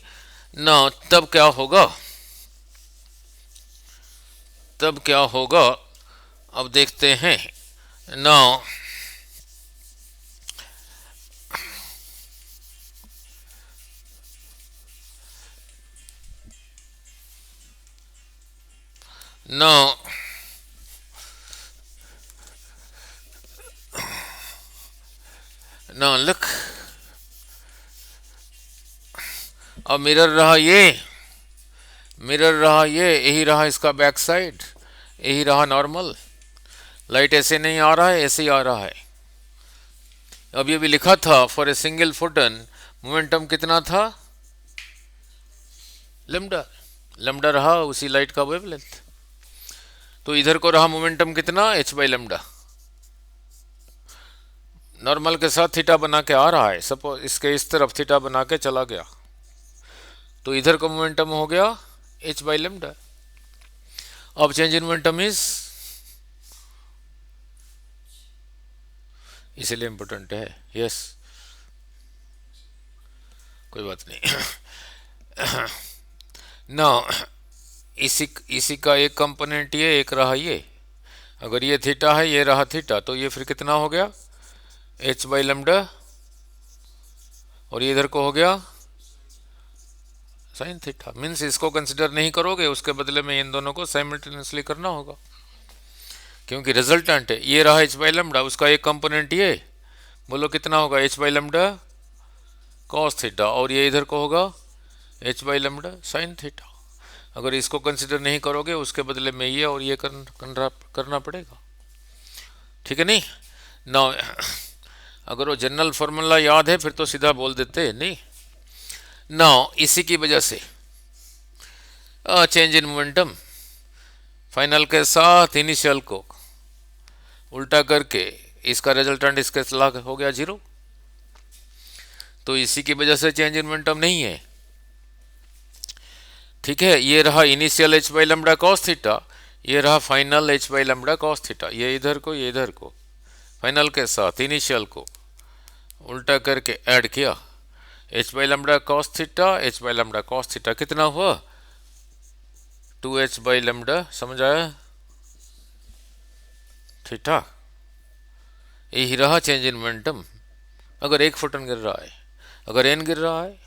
नाउ तब क्या होगा? तब क्या होगा अब देखते हैं। नाउ now look, अब मिरर रहा ये, मिरर रहा ये, यही रहा इसका बैक साइड, यही रहा नॉर्मल। लाइट ऐसे नहीं आ रहा है, ऐसे ही आ रहा है। अब ये भी लिखा था for a single Foton momentum कितना था? लैम्डा, लैम्डा रहा उसी लाइट का वेवलेंथ। तो इधर को रहा मोमेंटम कितना? h by lambda. नॉर्मल के साथ थीटा बना के आ रहा है, सपोज इसके इस तरफ थीटा बना के चला गया, तो इधर का मोमेंटम हो गया h बाई लैम्डा। अब चेंज इन मोमेंटम इज, इसलिए इंपॉर्टेंट है। यस, कोई बात नहीं। ना इसी का एक कंपोनेंट ये, एक रहा ये। अगर ये थीटा है, ये रहा थीटा, तो ये फिर कितना हो गया? h बाई लैम्डा, और ये इधर को हो गया साइन थीटा। मीन्स इसको कंसिडर नहीं करोगे, उसके बदले में इन दोनों को साइमल्टेनियसली करना होगा, क्योंकि रिजल्टेंट है। ये रहा h बाई लैम्डा, उसका एक कंपोनेंट ये, बोलो कितना होगा? h by lambda cos theta, और ये इधर को होगा h by lambda sine theta. अगर इसको कंसिडर नहीं करोगे, उसके बदले में ये और ये करना पड़ेगा। ठीक है, नहीं ना? अगर वो जनरल फॉर्मूला याद है फिर तो सीधा बोल देते। नहीं ना, इसी की वजह से चेंज इन मोमेंटम फाइनल के साथ इनिशियल को उल्टा करके इसका रिजल्टेंट इसके साथ हो गया 0। तो इसी की वजह से चेंज इन मोमेंटम नहीं है। ठीक है, ये रहा initial h by lambda cos theta, ये रहा final h by lambda cos theta. ये इधर को, ये इधर को, फाइनल के साथ इनिशियल को उल्टा करके ऐड किया, h by lambda cos theta, h by lambda cos theta कितना हुआ? 2h बाई लैम्डा, समझ आया? थीटा, यही रहा चेंज इन मोमेंटम अगर 1 फोटन गिर रहा है। अगर n गिर रहा है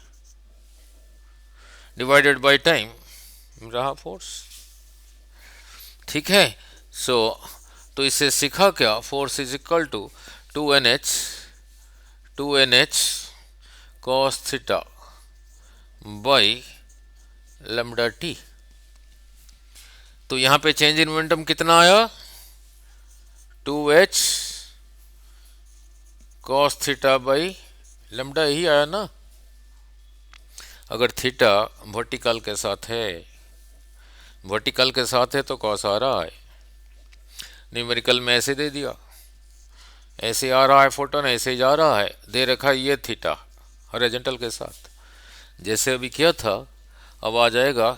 डिवाइडेड बाय टाइम रहा फोर्स। ठीक है, तो इससे सीखा क्या? Force is equal to 2nh cos theta by lambda t. तो यहाँ पे चेंज इन मोमेंटम कितना आया? 2h cos theta by lambda यही आया ना। अगर थीटा वर्टिकल के साथ है, वर्टिकल के साथ है तो कॉस आ रहा है, न्यूमेरिकल में ऐसे दे दिया, ऐसे आ रहा है फोटोन, ऐसे जा रहा है, दे रखा है ये थीटा हॉरिजॉन्टल के साथ, जैसे अभी किया था। अब आ जाएगा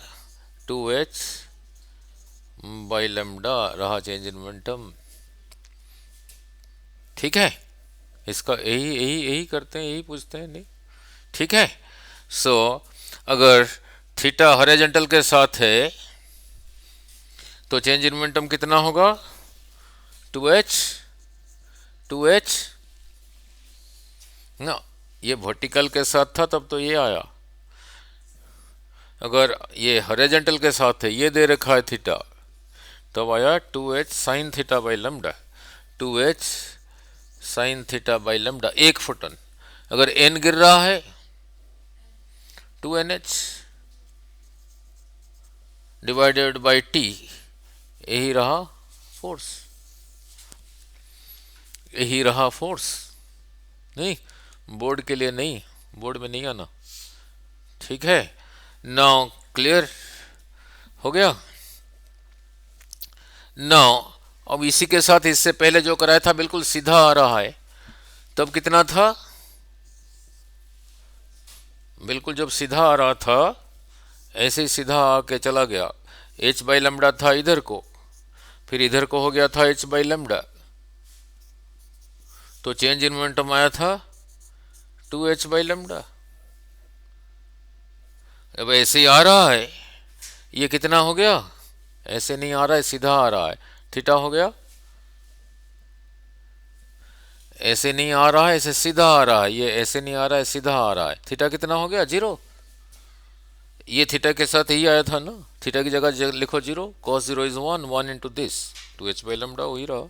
2h बाई लैम्डा रहा चेंज इन मोमेंटम। ठीक है, इसका यही यही यही करते हैं, यही पूछते हैं, नहीं? ठीक है। सो अगर थीटा हॉरिजॉन्टल के साथ है तो चेंज इन मोमेंटम कितना होगा? 2h 2h ना, ये वर्टिकल के साथ था तब तो ये आया। अगर ये हॉरिजॉन्टल के साथ है, ये दे रखा है थीटा, तब आया 2h sine theta by lambda. 2h sine theta by lambda, एक फोटोन। अगर n गिर रहा है 2nh डिवाइडेड बाई t, यही रहा फोर्स, यही रहा फोर्स। नहीं, बोर्ड के लिए नहीं, बोर्ड में नहीं आना। ठीक है, नाउ क्लियर हो गया। नाउ अब इसी के साथ इससे पहले जो कराया था बिल्कुल सीधा आ रहा है, तब कितना था? बिल्कुल जब सीधा आ रहा था ऐसे ही सीधा आके चला गया, h बाई लैम्डा था इधर को, फिर इधर को हो गया था h बाई लैम्डा, तो चेंज इन मोमेंटम आया था 2h बाई लैम्डा। अब ऐसे ही आ रहा है, ये कितना हो गया? ऐसे नहीं आ रहा है, सीधा आ रहा है, थीटा हो गया। ऐसे नहीं आ रहा है, ऐसे सीधा आ रहा है, ये ऐसे नहीं आ रहा है, सीधा आ रहा है, थीटा कितना हो गया? 0। ये थीटा के साथ ही आया था ना, थीटा की जगह लिखो 0, cos 0 is 1, 1 into this 2h by lambda, वही रहा।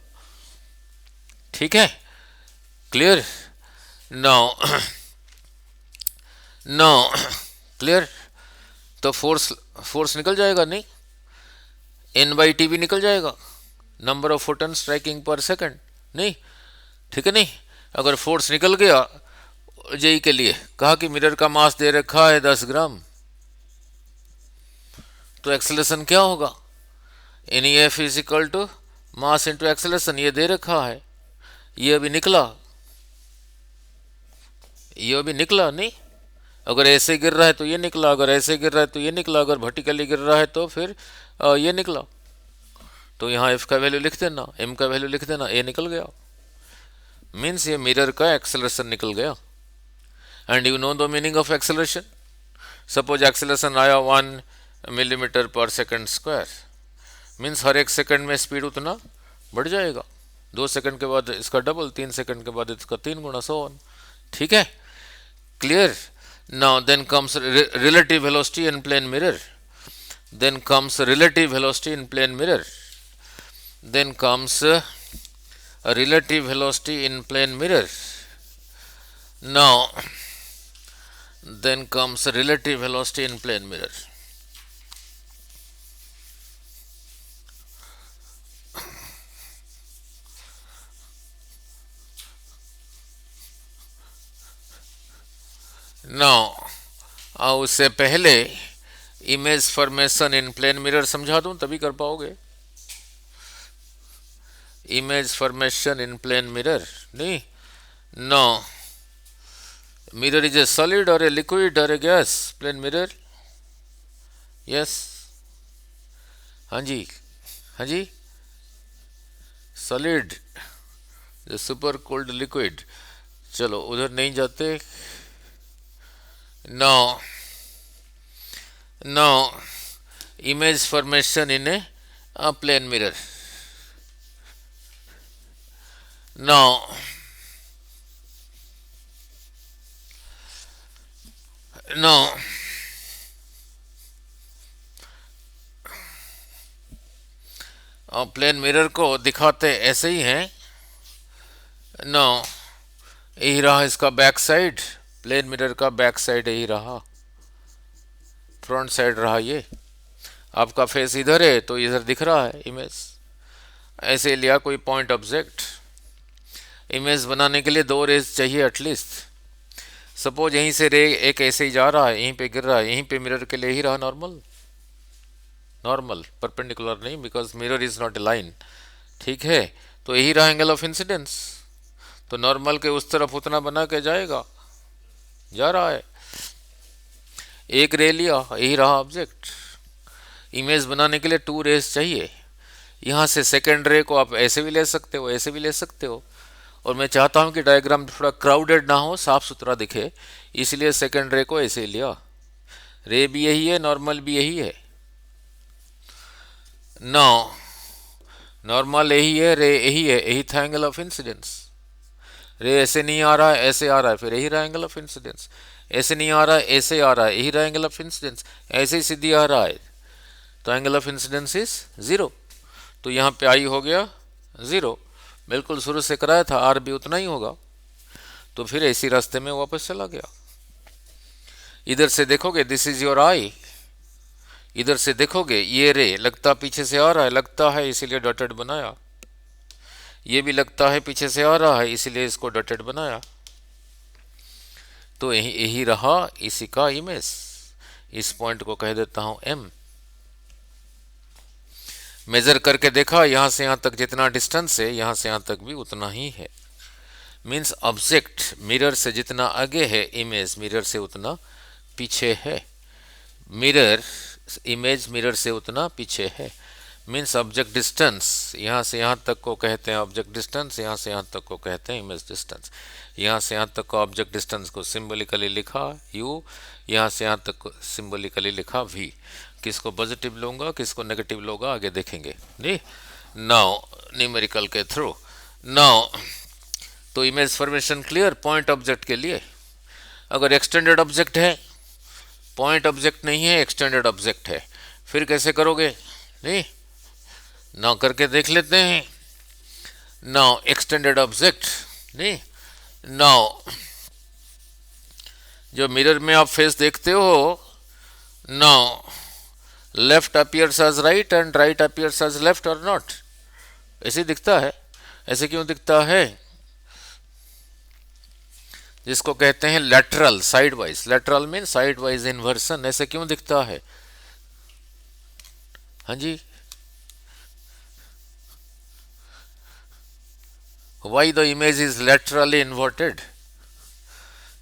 ठीक है, क्लियर। Now now clear. तो फोर्स निकल जाएगा, नहीं? n बाई टी भी निकल जाएगा, number of photon striking per second, नहीं? ठीक है, नहीं? अगर फोर्स निकल गया, जेई के लिए कहा कि मिरर का मास दे रखा है 10 ग्राम, तो एक्सेलरेशन क्या होगा? NEF is equal to mass into acceleration, ये दे रखा है, ये अभी निकला, ये अभी निकला, नहीं? अगर ऐसे गिर रहा है तो ये निकला, अगर ऐसे गिर रहा है तो ये निकला, अगर वर्टिकली गिर रहा है तो फिर ये निकला। तो यहाँ एफ का वैल्यू लिख देना, एम का वैल्यू लिख देना, ए निकल गया, मीन्स ये मिरर का एक्सेलरेशन निकल गया। And you know the meaning of acceleration. Suppose acceleration आया 1 मिलीमीटर पर सेकंड स्क्वायर, मीन्स हर एक सेकंड में स्पीड उतना बढ़ जाएगा, 2 सेकंड के बाद इसका डबल, 3 सेकंड के बाद इसका 3 गुना, सो ऑन। ठीक है, clear. Now then comes relative velocity in plane mirror, then comes relative velocity in plane mirror, then comes a relative velocity in plane mirror. Now then comes relative velocity in plane mirror. Now उससे पहले image formation in plane mirror समझा दूं, तभी कर पाओगे। Image formation in plane mirror, नहीं? No, mirror is a solid और a liquid और a gas? Plane mirror, yes, हाँ जी, हाँ जी, सॉलिड, सुपर कोल्ड लिक्विड। चलो उधर नहीं जाते। No no, image formation in a plane mirror. Now plane mirror को दिखाते ऐसे ही हैं। नाउ यही रहा इसका बैक साइड, प्लेन मिरर का बैक साइड यही रहा, फ्रंट साइड रहा ये। आपका फेस इधर है तो इधर दिख रहा है इमेज। ऐसे लिया कोई पॉइंट ऑब्जेक्ट, इमेज बनाने के लिए 2 रेज चाहिए एटलीस्ट। सपोज यहीं से रे एक ऐसे ही जा रहा है, यहीं पे गिर रहा है, यहीं पे मिरर के लिए ही रहा नॉर्मल, नॉर्मल परपेंडिकुलर नहीं, because mirror is not a line, ठीक है। तो यही रहा एंगल ऑफ इंसिडेंस, तो नॉर्मल के उस तरफ उतना बना के जाएगा, जा रहा है। एक रे लिया, यही रहा ऑब्जेक्ट। इमेज बनाने के लिए टू रेज चाहिए। यहाँ से सेकेंड रे को आप ऐसे भी ले सकते हो, ऐसे भी ले सकते हो, और मैं चाहता हूँ कि डायग्राम थोड़ा क्राउडेड ना हो, साफ सुथरा दिखे, इसलिए सेकेंड रे को ऐसे ही लिया। रे भी यही है, नॉर्मल भी यही है। नाउ नॉर्मल यही है, रे यही है, यही था एंगल ऑफ इंसिडेंस। रे ऐसे नहीं आ रहा है, ऐसे आ रहा है, फिर यही रहा एंगल ऑफ इंसिडेंस। ऐसे नहीं आ रहा है, ऐसे आ रहा है, यही रहा एंगल ऑफ इंसिडेंस। ऐसे ही सीधी आ रहा है, तो angle of incidence is zero. तो यहाँ पे आई हो गया जीरो, बिल्कुल शुरू से कराया था, आर भी उतना ही होगा। तो फिर इसी रास्ते में वापस चला गया। इधर से देखोगे, दिस इज योर आई, इधर से देखोगे ये रे लगता पीछे से आ रहा है, लगता है इसीलिए डॉटेड बनाया। ये भी लगता है पीछे से आ रहा है, इसीलिए इसको डॉटेड बनाया। तो यही यही रहा इसी का इमेज। इस पॉइंट को कह देता हूं एम। मेजर करके देखा, यहां से यहां तक जितना डिस्टेंस है, यहां से यहां तक भी उतना ही है। मीन्स ऑब्जेक्ट मिरर से जितना आगे है, इमेज मिरर से उतना पीछे है। मिरर इमेज मिरर से उतना पीछे है। मीन्स ऑब्जेक्ट डिस्टेंस, यहाँ से यहाँ तक को कहते हैं ऑब्जेक्ट डिस्टेंस, यहाँ से यहाँ तक को कहते हैं इमेज डिस्टेंस। यहाँ से यहाँ तक को ऑब्जेक्ट डिस्टेंस को सिंबलिकली लिखा u, यहाँ से यहाँ तक को सिंबलिकली लिखा v। किसको पॉजिटिव लूँगा, किसको नेगेटिव लूँगा, आगे देखेंगे जी। नाउ न्यूमेरिकल के थ्रू। नाउ तो image formation clear point object के लिए। अगर एक्सटेंडेड ऑब्जेक्ट है, पॉइंट ऑब्जेक्ट नहीं है, एक्सटेंडेड ऑब्जेक्ट है, फिर कैसे करोगे? नहीं, नाउ करके देख लेते हैं। नाउ एक्सटेंडेड ऑब्जेक्ट, नहीं, नाउ जो मिरर में आप फेस देखते हो, now left appears as right and right appears as left और नॉट, ऐसे दिखता है। ऐसे क्यों दिखता है? जिसको कहते हैं lateral, side wise. Lateral mean side wise inversion. ऐसे क्यों दिखता है? हाँ जी, why the image is laterally inverted?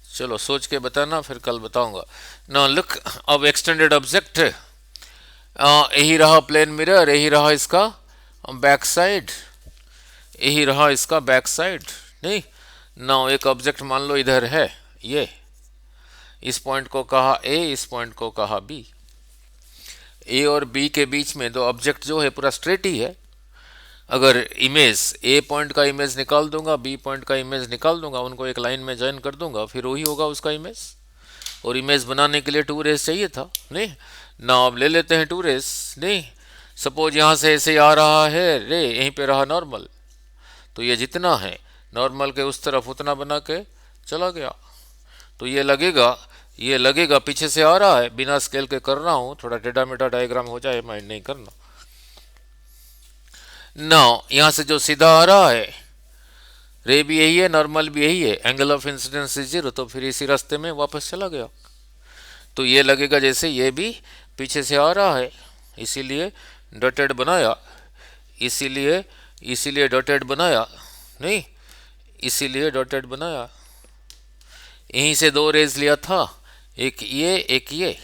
चलो सोच के बताना, फिर कल बताऊंगा। ना लुक, अब एक्सटेंडेड ऑब्जेक्ट, यही रहा प्लेन मिरर, यही रहा इसका बैक साइड, यही रहा इसका बैक साइड। नहीं, ना एक ऑब्जेक्ट मान लो इधर है, ये इस पॉइंट को कहा ए, इस पॉइंट को कहा बी। ए और बी के बीच में दो ऑब्जेक्ट जो है पूरा स्ट्रेट ही है। अगर इमेज ए पॉइंट का इमेज निकाल दूंगा, बी पॉइंट का इमेज निकाल दूंगा, उनको एक लाइन में ज्वाइन कर दूंगा, फिर वही होगा उसका इमेज। और इमेज बनाने के लिए टू रेस चाहिए था, नहीं ना। अब ले लेते हैं टू रेस। नहीं, सपोज यहाँ से ऐसे आ रहा है रे, यहीं पे रहा नॉर्मल, तो ये जितना है नॉर्मल के उस तरफ उतना बना के चला गया। तो ये लगेगा पीछे से आ रहा है। बिना स्केल के कर रहा हूँ, थोड़ा टेढ़ा मेढ़ा डायग्राम हो जाए, माइंड नहीं करना। नाउ यहाँ से जो सीधा आ रहा है, रे भी यही है, नॉर्मल भी यही है, angle of incidence is zero, तो फिर इसी रास्ते में वापस चला गया। तो ये लगेगा जैसे ये भी पीछे से आ रहा है, इसीलिए डॉटेड बनाया, इसीलिए डॉटेड बनाया, नहीं, इसीलिए डॉटेड बनाया। यहीं से दो रेज लिया था, एक ये एक ये।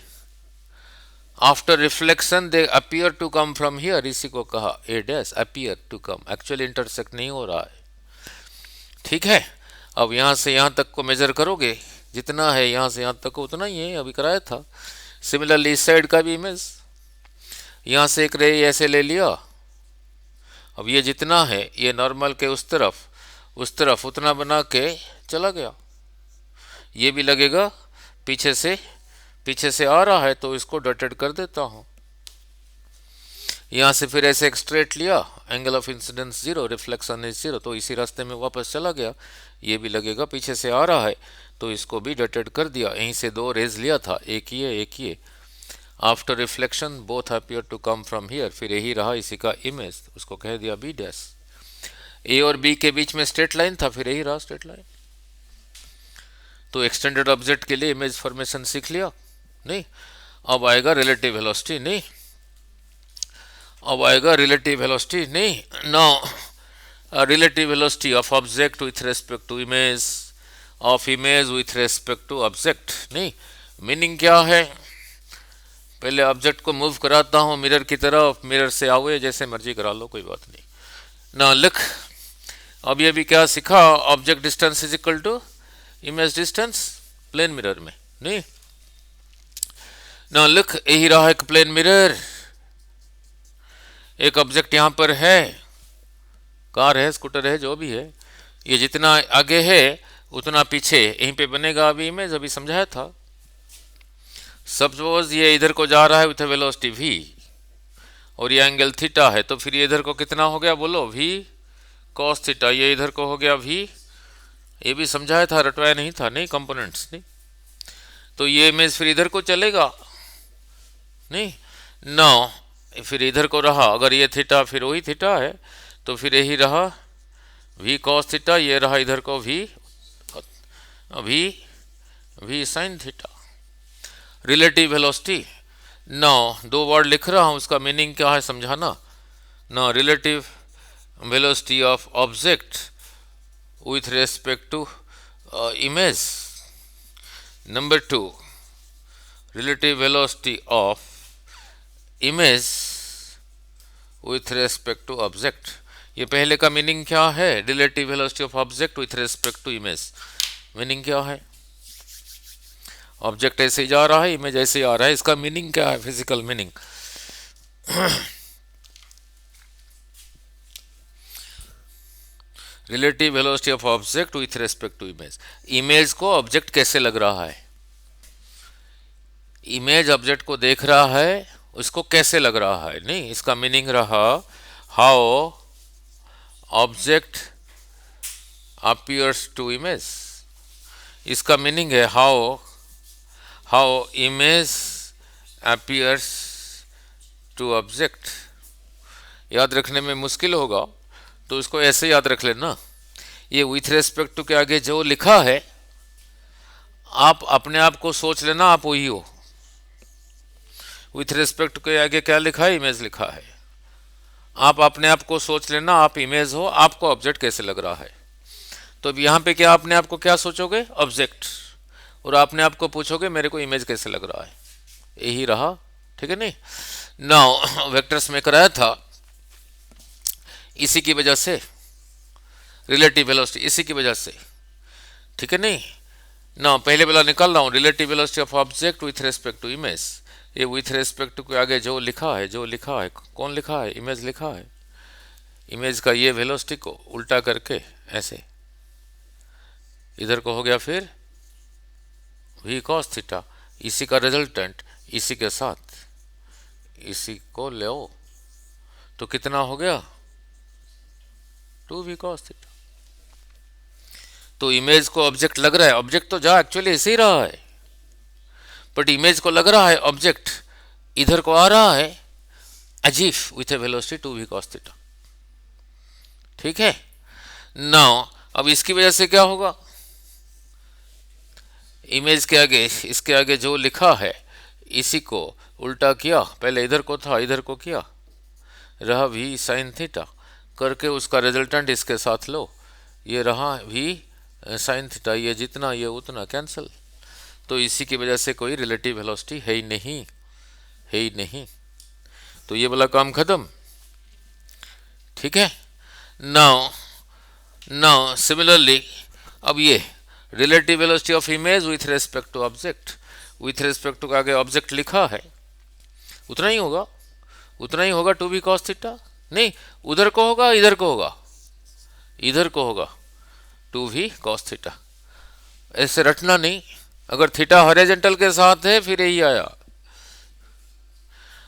After reflection they appear to come from here, इसी को कहा A dash appear to come. Actually intersect नहीं हो रहा है, ठीक है। अब यहाँ से यहाँ तक को मेजर करोगे, जितना है यहाँ से यहाँ तक को उतना ही है, अभी कराया था। सिमिलरली इस साइड का भी इमेज, यहाँ से एक रे ऐसे ले लिया। अब ये जितना है, ये नॉर्मल के उस तरफ उतना बना के चला गया। ये भी लगेगा पीछे से आ रहा है, तो इसको डॉटेड कर देता हूँ। यहाँ से फिर ऐसे एक स्ट्रेट लिया, angle of incidence zero, reflection is zero, तो इसी रास्ते में वापस चला गया। ये भी लगेगा पीछे से आ रहा है, तो इसको भी डॉटेड कर दिया। यहीं से दो रेज लिया था, एक ये। After reflection both appear to come from here, फिर यही रहा इसी का इमेज, उसको कह दिया बी डैश। ए और बी के बीच में स्ट्रेट लाइन था, फिर यही रहा स्ट्रेट लाइन। तो एक्सटेंडेड ऑब्जेक्ट के लिए इमेज फॉर्मेशन सीख लिया नहीं। अब आएगा रिलेटिव वेलोसिटी नहीं, अब आएगा रिलेटिव वेलोसिटी नहीं। Now relative velocity of object with respect to image, of image with respect to object नहीं। मीनिंग क्या है, पहले ऑब्जेक्ट को मूव कराता हूँ मिरर की तरफ, मिरर से आओ, जैसे मर्जी करा लो, कोई बात नहीं ना। लिख, अब ये भी क्या सीखा, object distance is equal to image distance plane mirror में नहीं ना। लिख, यही रहा एक प्लेन मिरर, एक ऑब्जेक्ट यहां पर है, कार है, स्कूटर है, जो भी है, ये जितना आगे है उतना पीछे यहीं पे बनेगा। अभी इमेज अभी समझाया था। सपोज ये इधर को जा रहा है विथ वेलोसिटी v और ये एंगल थीटा है, तो फिर ये इधर को कितना हो गया बोलो, v cos थीटा। ये इधर को हो गया v, ये भी समझाया था, रटवाया नहीं था नहीं, कंपोनेंट्स नहीं। तो ये इमेज फिर इधर को चलेगा नहीं ना, फिर इधर को रहा, अगर ये थीटा फिर वही थीटा है, तो फिर यही रहा v cos थीटा, ये रहा इधर को v sin theta. Relative velocity, now दो वर्ड लिख रहा हूं, उसका मीनिंग क्या है समझाना ना। Relative velocity of object with respect to image. Number 2, relative velocity of image with respect to object. ये पहले का मीनिंग क्या है, relative velocity of object with respect to image. Meaning क्या है, ऑब्जेक्ट ऐसे ही जा रहा है, इमेज ऐसे ही आ रहा है, इसका मीनिंग क्या है, physical meaning. Relative velocity of object with respect to image. Image को ऑब्जेक्ट कैसे लग रहा है, इमेज ऑब्जेक्ट को देख रहा है, उसको कैसे लग रहा है नहीं। इसका मीनिंग रहा how object appears to image. इसका मीनिंग है how image appears to object. याद रखने में मुश्किल होगा तो इसको ऐसे याद रख लेना, ये विथ रेस्पेक्ट टू के आगे जो लिखा है आप अपने आप को सोच लेना आप वही हो। विथ रेस्पेक्ट के आगे क्या लिखा है, इमेज लिखा है। आप अपने आप को सोच लेना आप इमेज हो, आपको ऑब्जेक्ट कैसे लग रहा है। तो अब यहाँ पे क्या अपने आप को क्या सोचोगे, ऑब्जेक्ट, और अपने आप को पूछोगे मेरे को इमेज कैसे लग रहा है, यही रहा। ठीक है नहीं। नाउ वेक्टर्स में कराया था, इसी की वजह से रिलेटिव वेलोसिटी, इसी की वजह से। ठीक है नहीं ना, पहले वाला निकाल रहा हूँ, relative velocity of object with respect to image. ये विथ रेस्पेक्ट टू के आगे जो लिखा है, जो लिखा है, कौन लिखा है, इमेज लिखा है। इमेज का ये वेलोसिटी को उल्टा करके ऐसे इधर को हो गया, फिर v cos थीटा, इसी का रिजल्टेंट इसी के साथ इसी को ले आओ, तो कितना हो गया 2v cos थीटा। तो इमेज को ऑब्जेक्ट लग रहा है, ऑब्जेक्ट तो जा एक्चुअली ऐसे ही रहा है, बट इमेज को लग रहा है ऑब्जेक्ट इधर को आ रहा है अजीफ with a velocity 2v cos theta. ठीक है। नाउ अब इसकी वजह से क्या होगा, इमेज के आगे, इसके आगे जो लिखा है इसी को उल्टा किया, पहले इधर को था इधर को किया, रहा v sin थीटा करके उसका रिजल्टेंट इसके साथ लो, ये रहा v sin थीटा, ये जितना ये उतना कैंसिल। तो इसी की वजह से कोई रिलेटिव वेलोसिटी है ही नहीं, है ही नहीं। तो ये वाला काम खत्म। ठीक है। नाउ सिमिलरली अब ये relative velocity of image with respect to object, with respect to आगे ऑब्जेक्ट लिखा है, उतना ही होगा, उतना ही होगा 2v cos थीटा। नहीं, उधर को होगा इधर को होगा, इधर को होगा 2v cos थीटा। ऐसे रटना नहीं, अगर थीटा हॉरिजॉन्टल के साथ है फिर यही आया,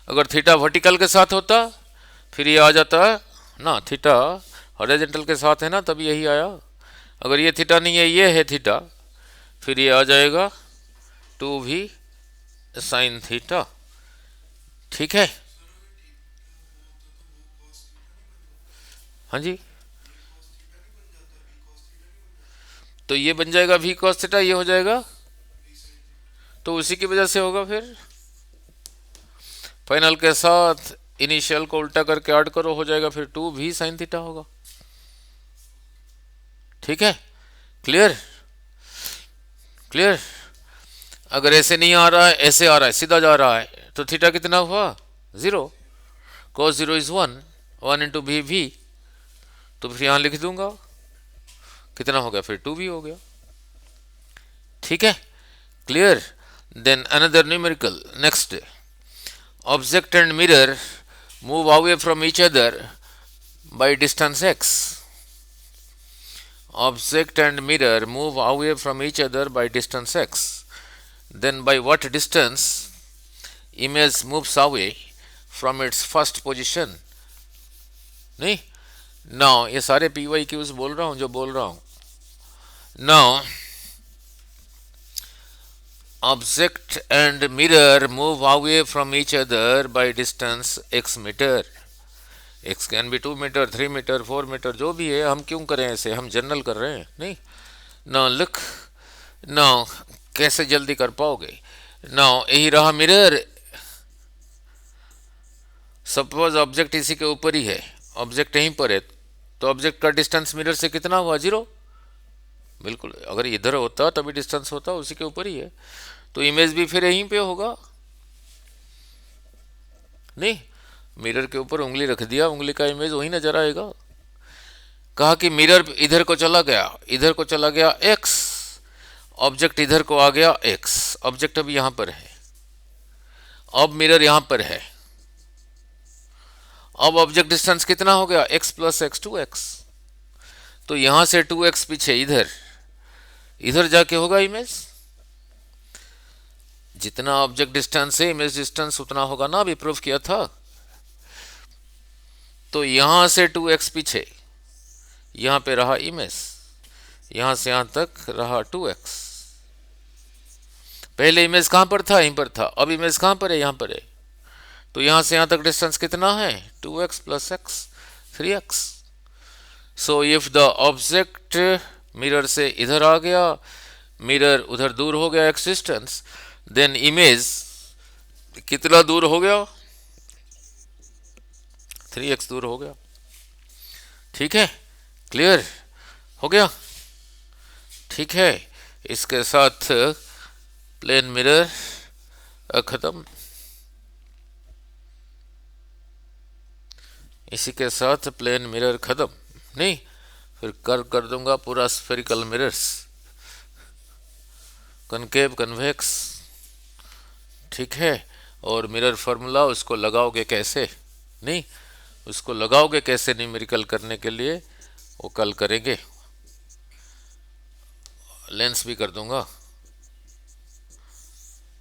अगर थीटा वर्टिकल के साथ होता फिर ये आ जाता ना, थीटा हॉरिजॉन्टल के साथ है ना तभी यही आया। अगर ये थीटा नहीं है, ये है थीटा, फिर ये आ जाएगा 2v sin थीटा। ठीक है। हाँ जी, तो ये बन जाएगा v cos थीटा, ये हो जाएगा, तो उसी की वजह से होगा। फिर फाइनल के साथ इनिशियल को उल्टा करके ऐड करो, हो जाएगा फिर 2v sin थीटा होगा। ठीक है, क्लियर क्लियर। अगर ऐसे नहीं आ रहा है, ऐसे आ रहा है, सीधा जा रहा है, तो थीटा कितना हुआ 0, cos 0 इज 1 इंटू भी भी, तो फिर यहां लिख दूंगा कितना हो गया, फिर 2v हो गया। ठीक है, clear. Then another numerical, next, object and mirror move away from each other by distance x. Object and mirror move away from each other by distance x. Then by what distance image moves away from its first position? नहीं, now ये सारे P Y Qs बोल रहा हूं जो बोल रहा हूं। now object and mirror move away from each other by distance x meter. x can be 2 metre, 3 metre, 4 metre, जो भी है। हम क्यों करें ऐसे, हम जनरल कर रहे हैं। नहीं, ना लुक, ना कैसे जल्दी कर पाओगे। ना यही रहा मिरर, सपोज ऑब्जेक्ट इसी के ऊपर ही है, ऑब्जेक्ट यहीं पर है, तो ऑब्जेक्ट का डिस्टेंस मिरर से कितना हुआ 0, बिल्कुल। अगर इधर होता तभी डिस्टेंस होता, उसी के ऊपर ही है, तो इमेज भी फिर यहीं पे होगा। नहीं, मिरर के ऊपर उंगली रख दिया, उंगली का इमेज वही नजर आएगा। कहा कि मिरर इधर को चला गया, इधर को चला गया x, ऑब्जेक्ट इधर को आ गया x, ऑब्जेक्ट अभी यहां पर है, अब मिरर यहां पर है, अब ऑब्जेक्ट डिस्टेंस कितना हो गया x प्लस x 2x, तो यहां से 2x पीछे इधर, इधर जाके होगा इमेज। जितना ऑब्जेक्ट डिस्टेंस है इमेज डिस्टेंस उतना होगा ना, अभी प्रूफ किया था। तो यहां से 2x पीछे, यहां पे रहा इमेज, यहां से यहां तक रहा 2x। पहले इमेज कहां पर था, यहीं पर था, अब इमेज कहां पर है, यहां पर है, तो यहां से यहां तक डिस्टेंस कितना है 2x plus x 3x। So if the object mirror से इधर आ गया, मिरर उधर दूर हो गया x डिस्टेंस, देन इमेज कितना दूर हो गया 3x दूर हो गया। ठीक है, क्लियर हो गया। ठीक है, इसके साथ प्लेन मिरर खत्म, इसी के साथ प्लेन मिरर खत्म। नहीं, फिर कर दूंगा पूरा स्फेरिकल मिरर्स, कनकेव, कन्वेक्स। ठीक है, और मिरर फार्मूला उसको लगाओगे कैसे, नहीं उसको लगाओगे कैसे न्यूमेरिकल करने के लिए, वो कल करेंगे। लेंस भी कर दूंगा,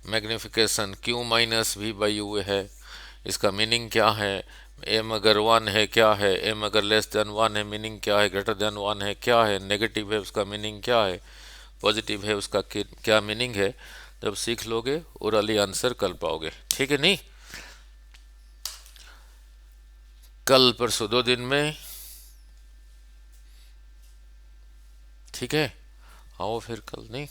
magnification Q minus V by U है, इसका मीनिंग क्या है, m अगर 1 है क्या है, m अगर लेस देन 1 है मीनिंग क्या है, ग्रेटर देन 1 है क्या है, नेगेटिव है उसका मीनिंग क्या है, पॉजिटिव है उसका क्या मीनिंग है। जब सीख लोगे ओरली आंसर कर पाओगे। ठीक है, नहीं कल परसों 2 दिन में। ठीक है, आओ फिर कल, नहीं